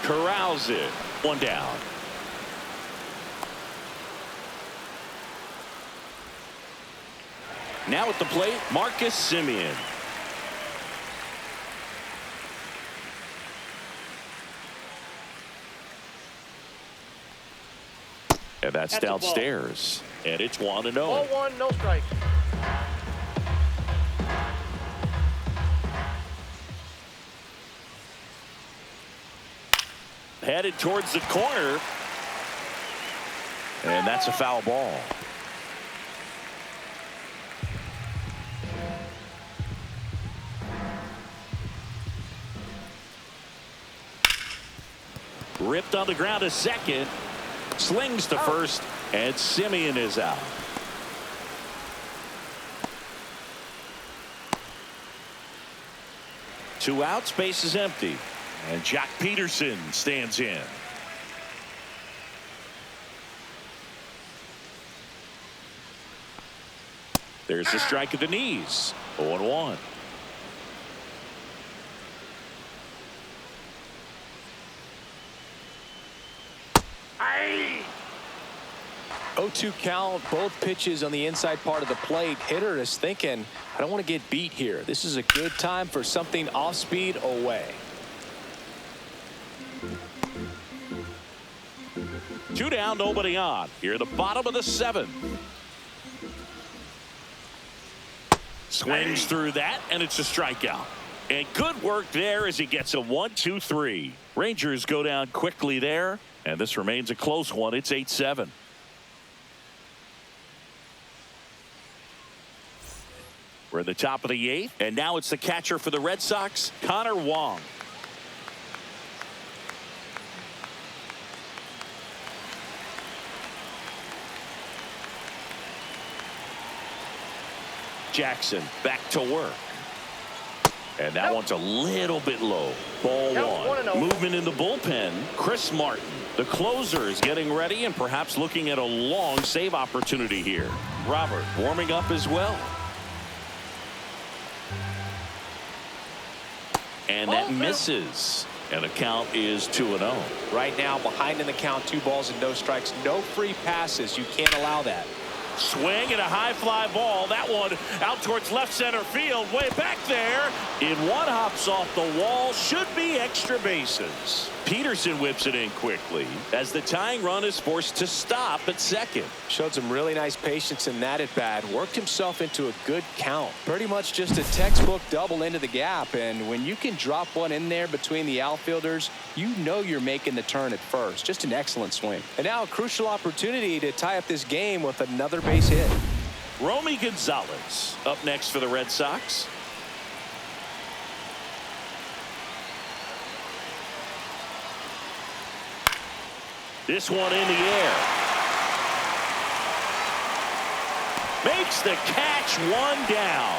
Corrals it. 1 down. Now at the plate, Marcus Semien. And that's downstairs. And it's 1-0. Ball 1, no strike. Headed towards the corner. And that's a foul ball. Ripped on the ground to second. Slings to first. And Semien is out. Two outs, base is empty. And Jack Peterson stands in. There's the strike at the knees. 0-1. Aye. 0-2 count, both pitches on the inside part of the plate. Hitter is thinking, I don't want to get beat here. This is a good time for something off speed away. 2 down, nobody on. Here at the bottom of the 7th. Swings through that, and it's a strikeout. And good work there as he gets a 1-2-3. Rangers go down quickly there, and this remains a close one. It's 8-7. We're at the top of the 8th, and now it's the catcher for the Red Sox, Connor Wong. Jackson back to work. And that one's a little bit low. Ball 1. Movement in the bullpen. Chris Martin, the closer, is getting ready and perhaps looking at a long save opportunity here. Robert warming up as well. And that misses. And the count is 2-0. Right now, behind in the count, 2 balls and no strikes. No free passes. You can't allow that. Swing and a high fly ball. That one out towards left center field. Way back there. In one, hops off the wall. Should be extra bases. Peterson whips it in quickly as the tying run is forced to stop at second. Showed some really nice patience in that at bat. Worked himself into a good count. Pretty much just a textbook double into the gap. And when you can drop one in there between the outfielders, you know you're making the turn at first. Just an excellent swing. And now a crucial opportunity to tie up this game with another base hit. Romy Gonzalez up next for the Red Sox. This one in the air. Makes the catch, one down.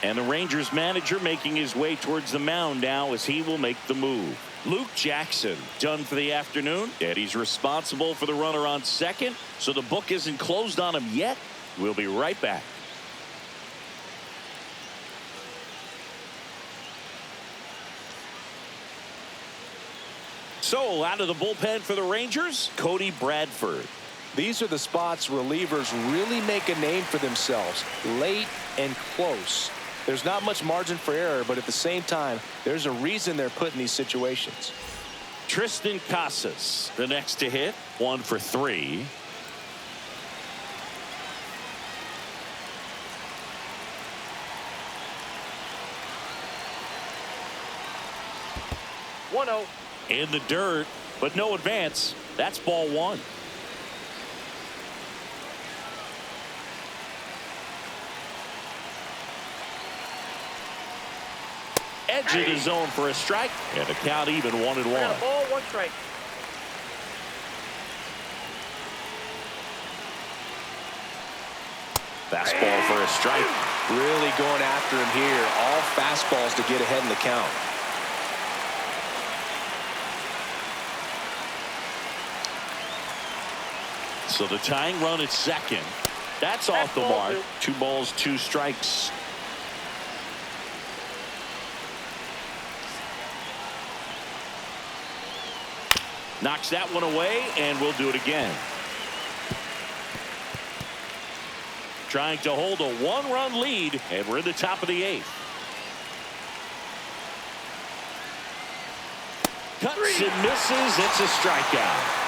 And the Rangers manager making his way towards the mound now as he will make the move. Luke Jackson done for the afternoon, and he's responsible for the runner on second, so the book isn't closed on him yet. We'll be right back. So out of the bullpen for the Rangers, Cody Bradford. These are the spots relievers really make a name for themselves. Late and close. There's not much margin for error, but at the same time, there's a reason they're put in these situations. Tristan Casas, the next to hit, 1 for 3. In the dirt, but no advance. That's ball 1. Edge of the zone for a strike, and the count even 1-1. Ball, 1 strike. Fastball for a strike. Really going after him here. All fastballs to get ahead in the count. So the tying run at second. That's off the mark. 2 balls, 2 strikes. Knocks that one away, and we'll do it again. Trying to hold a 1-run lead, and we're in the top of the 8th. Cuts and misses. It's a strikeout.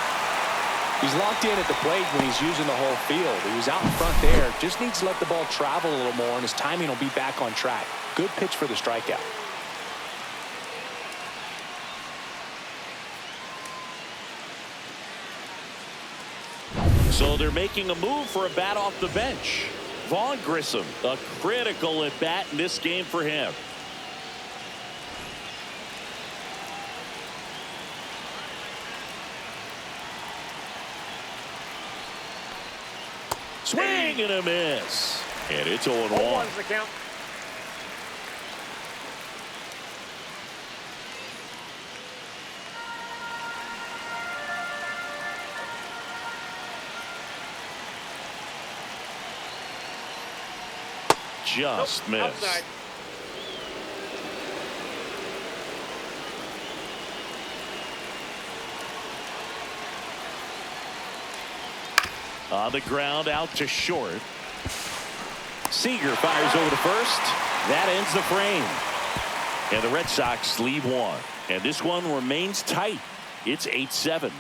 He's locked in at the plate when he's using the whole field. He was out in front there. Just needs to let the ball travel a little more, and his timing will be back on track. Good pitch for the strikeout. So they're making a move for a bat off the bench. Vaughn Grissom, a critical at bat in this game for him. Swing and a miss. And it's 0-1. 0-1's the count. Just missed. Outside. On the ground, out to short. Seager fires over to first. That ends the frame. And the Red Sox leave 1. And this one remains tight. It's 8-7.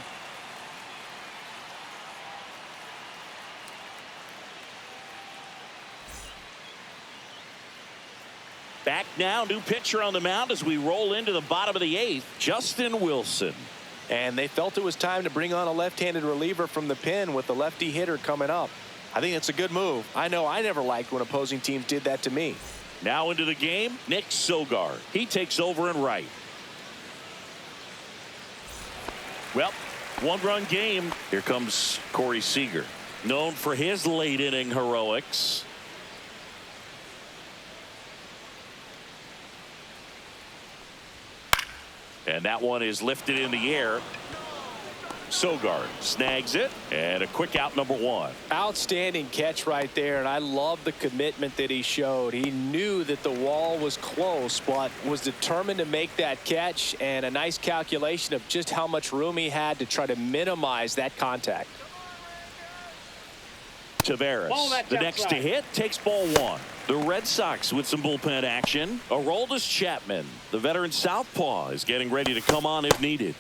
Back now, new pitcher on the mound as we roll into the bottom of the 8th, Justin Wilson. And they felt it was time to bring on a left-handed reliever from the pen with the lefty hitter coming up. I think it's a good move. I know I never liked when opposing teams did that to me. Now into the game, Nick Sogard. He takes over in right. Well, 1-run game. Here comes Corey Seager, known for his late inning heroics. And that one is lifted in the air. Sogard snags it, and a quick out, number one. Outstanding catch right there, and I love the commitment that he showed. He knew that the wall was close, but was determined to make that catch, and a nice calculation of just how much room he had to try to minimize that contact. Taveras, the next to hit, takes ball one. The Red Sox with some bullpen action. Aroldis Chapman, the veteran southpaw, is getting ready to come on if needed.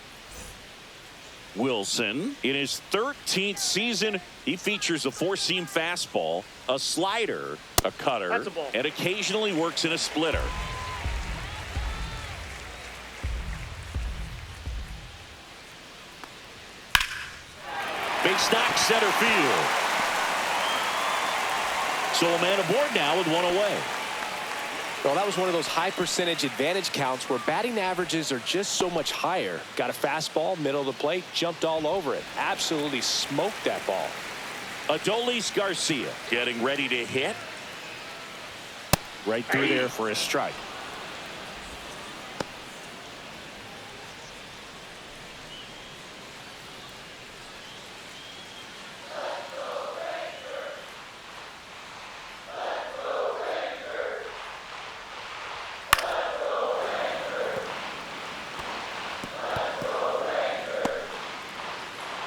Wilson, in his 13th season, he features a four-seam fastball, a slider, a cutter, and occasionally works in a splitter. Base knock, center field. So a man aboard now with one away. Well, that was one of those high percentage advantage counts where batting averages are just so much higher. Got a fastball, middle of the plate, jumped all over it. Absolutely smoked that ball. Adolis Garcia getting ready to hit. Right through there for a strike.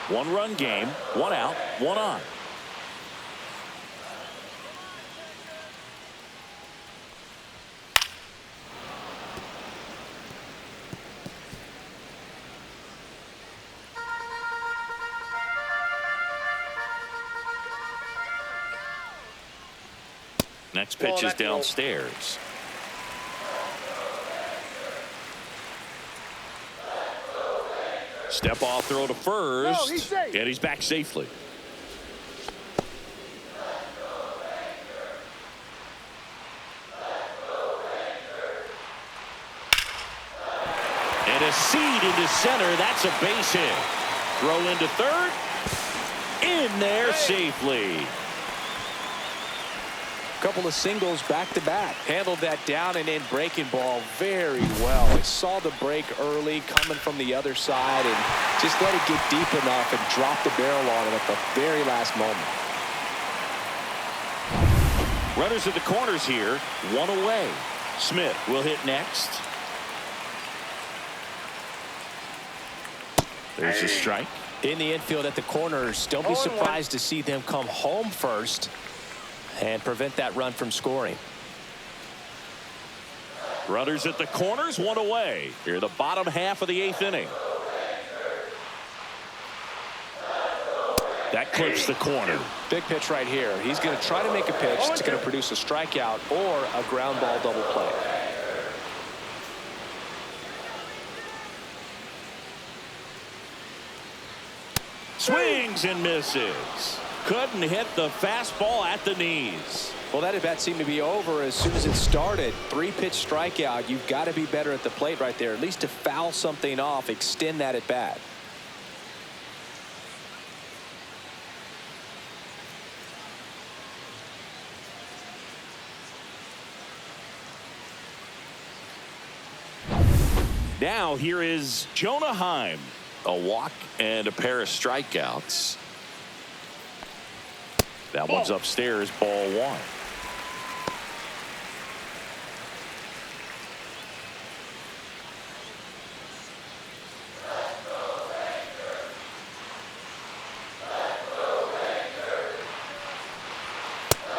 One-run game, one out, one on. Next pitch is downstairs. Step off throw to first, and he's back safely. And a seed into center. That's a base hit. Throw into third. In there safely. Couple of singles back-to-back. Handled that down and in breaking ball very well. He saw the break early coming from the other side and just let it get deep enough and drop the barrel on it at the very last moment. Runners at the corners here, one away. Smith will hit next. There's a strike. In the infield at the corners, don't be surprised to see them come home first and prevent that run from scoring. Runners at the corners, one away. Here the bottom half of the eighth inning. That clips the corner. Big pitch right here. He's going to try to make a pitch that's going to produce a strikeout or a ground ball double play. Swings and misses. Couldn't hit the fastball at the knees. Well, that at bat seemed to be over as soon as it started. Three-pitch strikeout. You've got to be better at the plate right there, at least to foul something off, extend that at bat. Now here is Jonah Heim. A walk and a pair of strikeouts. That one's upstairs, ball one.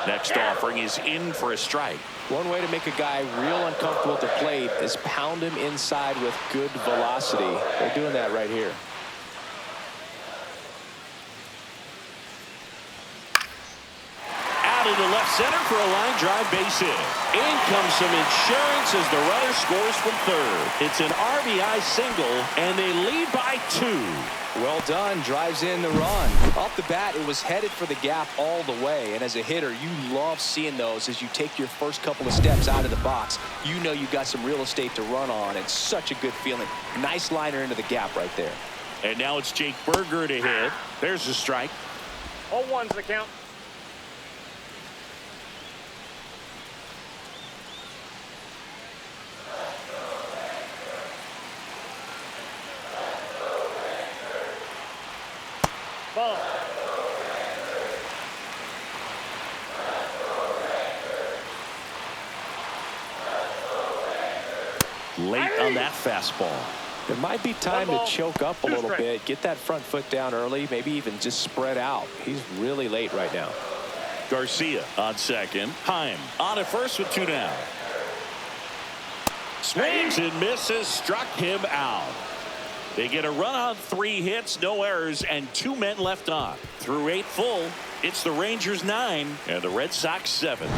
Next offering is in for a strike. One way to make a guy real uncomfortable at the plate is pound him inside with good velocity. They're doing that right here. Out into left center for a line drive base hit. In comes some insurance as the runner scores from third. It's an RBI single, and they lead by 2. Well done. Drives in the run. Off the bat, it was headed for the gap all the way. And as a hitter, you love seeing those as you take your first couple of steps out of the box. You know you've got some real estate to run on. It's such a good feeling. Nice liner into the gap right there. And now it's Jake Berger to hit. There's a strike. 0-1's the count. Ball. Late on that fastball. It might be time to choke up a little strikes. bit, get that front foot down early, maybe even just spread out. He's really late right now. Garcia on second. Heim on at first with 2 down. Swings and misses, struck him out. They get a run on 3 hits, no errors, and 2 men left on. Through 8 full, it's the Rangers 9 and the Red Sox 7.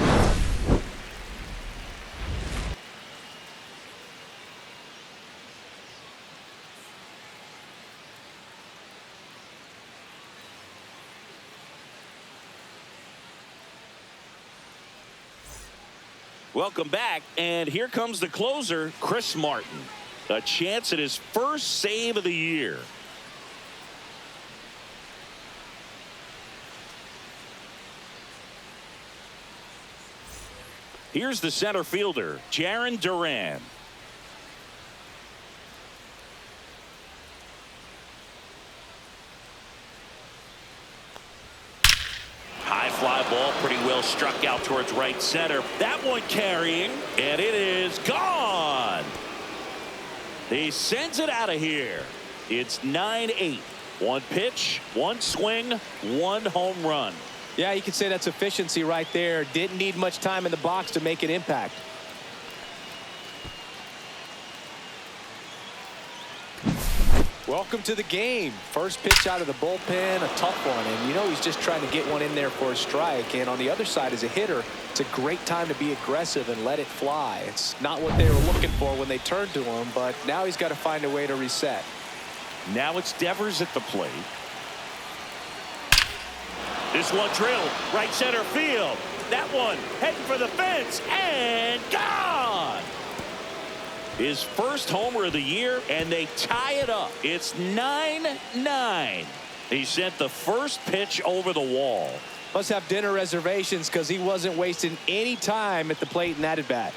Welcome back, and here comes the closer, Chris Martin. A chance at his first save of the year. Here's the center fielder, Jarren Duran. High fly ball, pretty well struck out towards right center. That one carrying, and it is gone. He sends it out of here. It's 9-8. 1 pitch, 1 swing, 1 home run. Yeah, you could say that's efficiency right there. Didn't need much time in the box to make an impact. Welcome to the game. First pitch out of the bullpen, a tough one. And you know he's just trying to get one in there for a strike. And on the other side, as a hitter, it's a great time to be aggressive and let it fly. It's not what they were looking for when they turned to him, but now he's got to find a way to reset. Now it's Devers at the plate. This one drilled right center field. That one heading for the fence and gone. His first homer of the year, and they tie it up. It's 9-9. He sent the first pitch over the wall. Must have dinner reservations because he wasn't wasting any time at the plate in that at bat.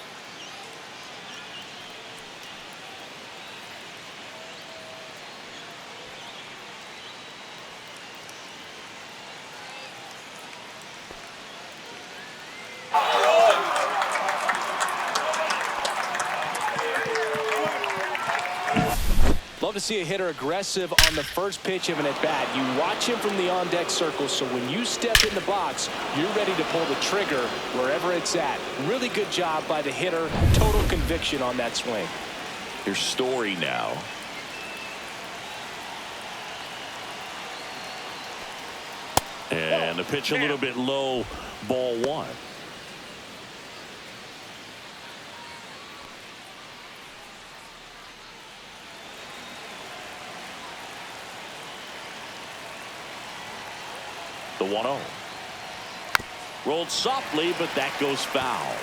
Love to see a hitter aggressive on the first pitch of an at-bat. You watch him from the on-deck circle, so when you step in the box, you're ready to pull the trigger wherever it's at. Really good job by the hitter. Total conviction on that swing. Here's Story now. And the pitch a little bit low, ball 1. The 1-0. Rolled softly, but that goes foul.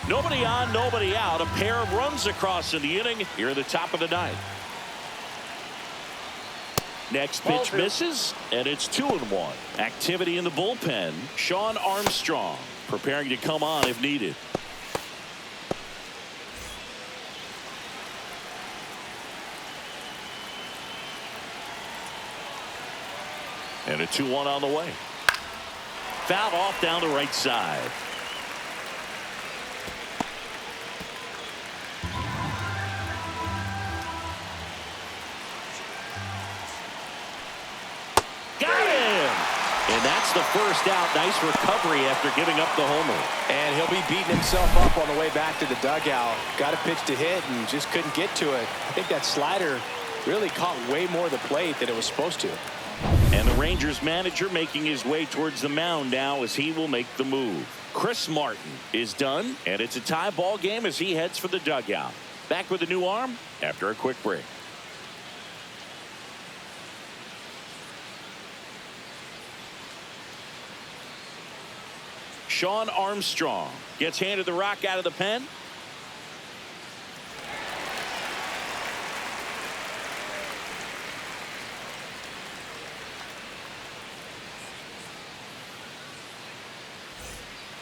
Nobody on, nobody out. A pair of runs across in the inning here at the top of the 9th. Next pitch misses, and it's 2-1. Activity in the bullpen. Sean Armstrong preparing to come on if needed. And a 2-1 on the way. Fouled off down the right side. Got him! And that's the first out. Nice recovery after giving up the homer. And he'll be beating himself up on the way back to the dugout. Got a pitch to hit and just couldn't get to it. I think that slider really caught way more of the plate than it was supposed to. And the Rangers manager making his way towards the mound now as he will make the move. Chris Martin is done, and it's a tie ball game as he heads for the dugout. Back with a new arm after a quick break. Sean Armstrong gets handed the rock out of the pen.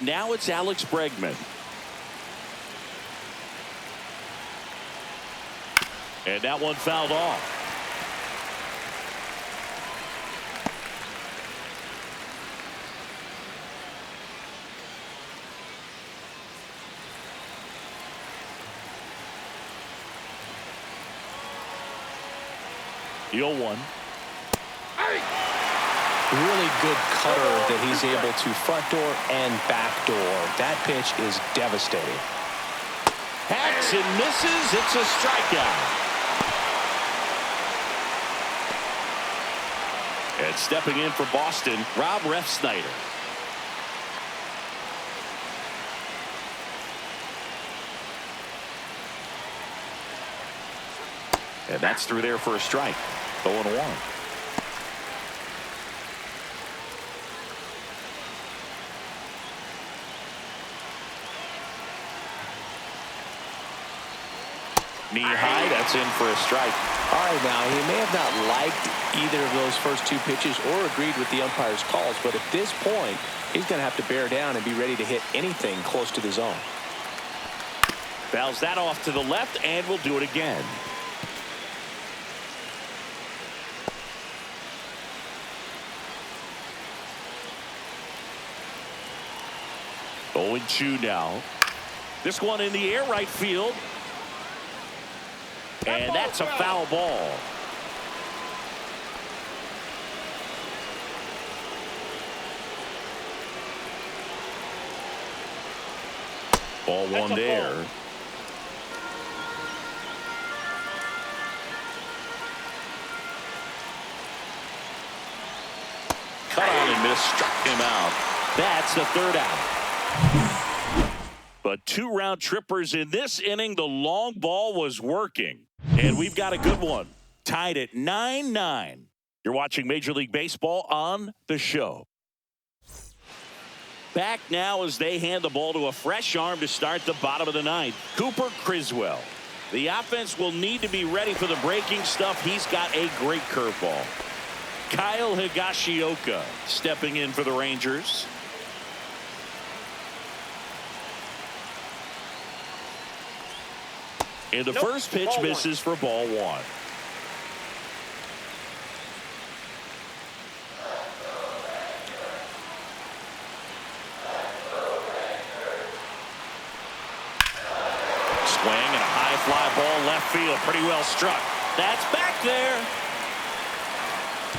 Now it's Alex Bregman. And that one fouled off. 0-1. Really good cutter that he's able to front door and back door. That pitch is devastating. Hacks and misses. It's a strikeout. And stepping in for Boston, Rob Refsnyder. And that's through there for a strike. 0-1. Knee high, that's in for a strike. All right, now, he may have not liked either of those first two pitches or agreed with the umpire's calls, but at this point, he's going to have to bear down and be ready to hit anything close to the zone. Fouls that off to the left, and we'll do it again. Oh, 0-2 now. This one in the air, right field. And that's a foul ball. Ball one there. Cut on and missed, struck him out. That's the third out. But 2 round trippers in this inning. The long ball was working. And we've got a good one. Tied at 9-9. You're watching Major League Baseball on the show. Back now as they hand the ball to a fresh arm to start the bottom of the ninth. Cooper Criswell. The offense will need to be ready for the breaking stuff. He's got a great curveball. Kyle Higashioka stepping in for the Rangers. And the first pitch misses for ball one. Swing and a high fly ball left field. Pretty well struck. That's back there.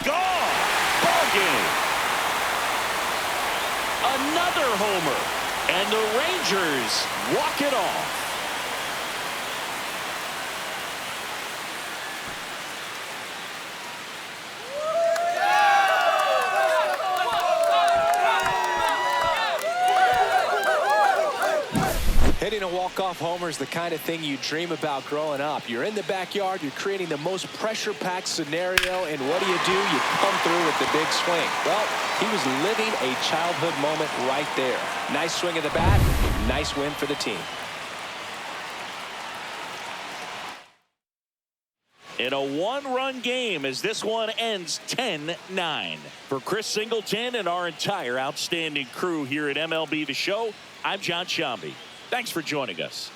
Gone. Ball game. Another homer. And the Rangers walk it off. Hitting a walk-off homer is the kind of thing you dream about growing up. You're in the backyard, you're creating the most pressure-packed scenario, and what do? You come through with the big swing. Well, he was living a childhood moment right there. Nice swing of the bat, nice win for the team. In a 1-run game as this one ends 10-9. For Chris Singleton and our entire outstanding crew here at MLB The Show, I'm John Shambi. Thanks for joining us.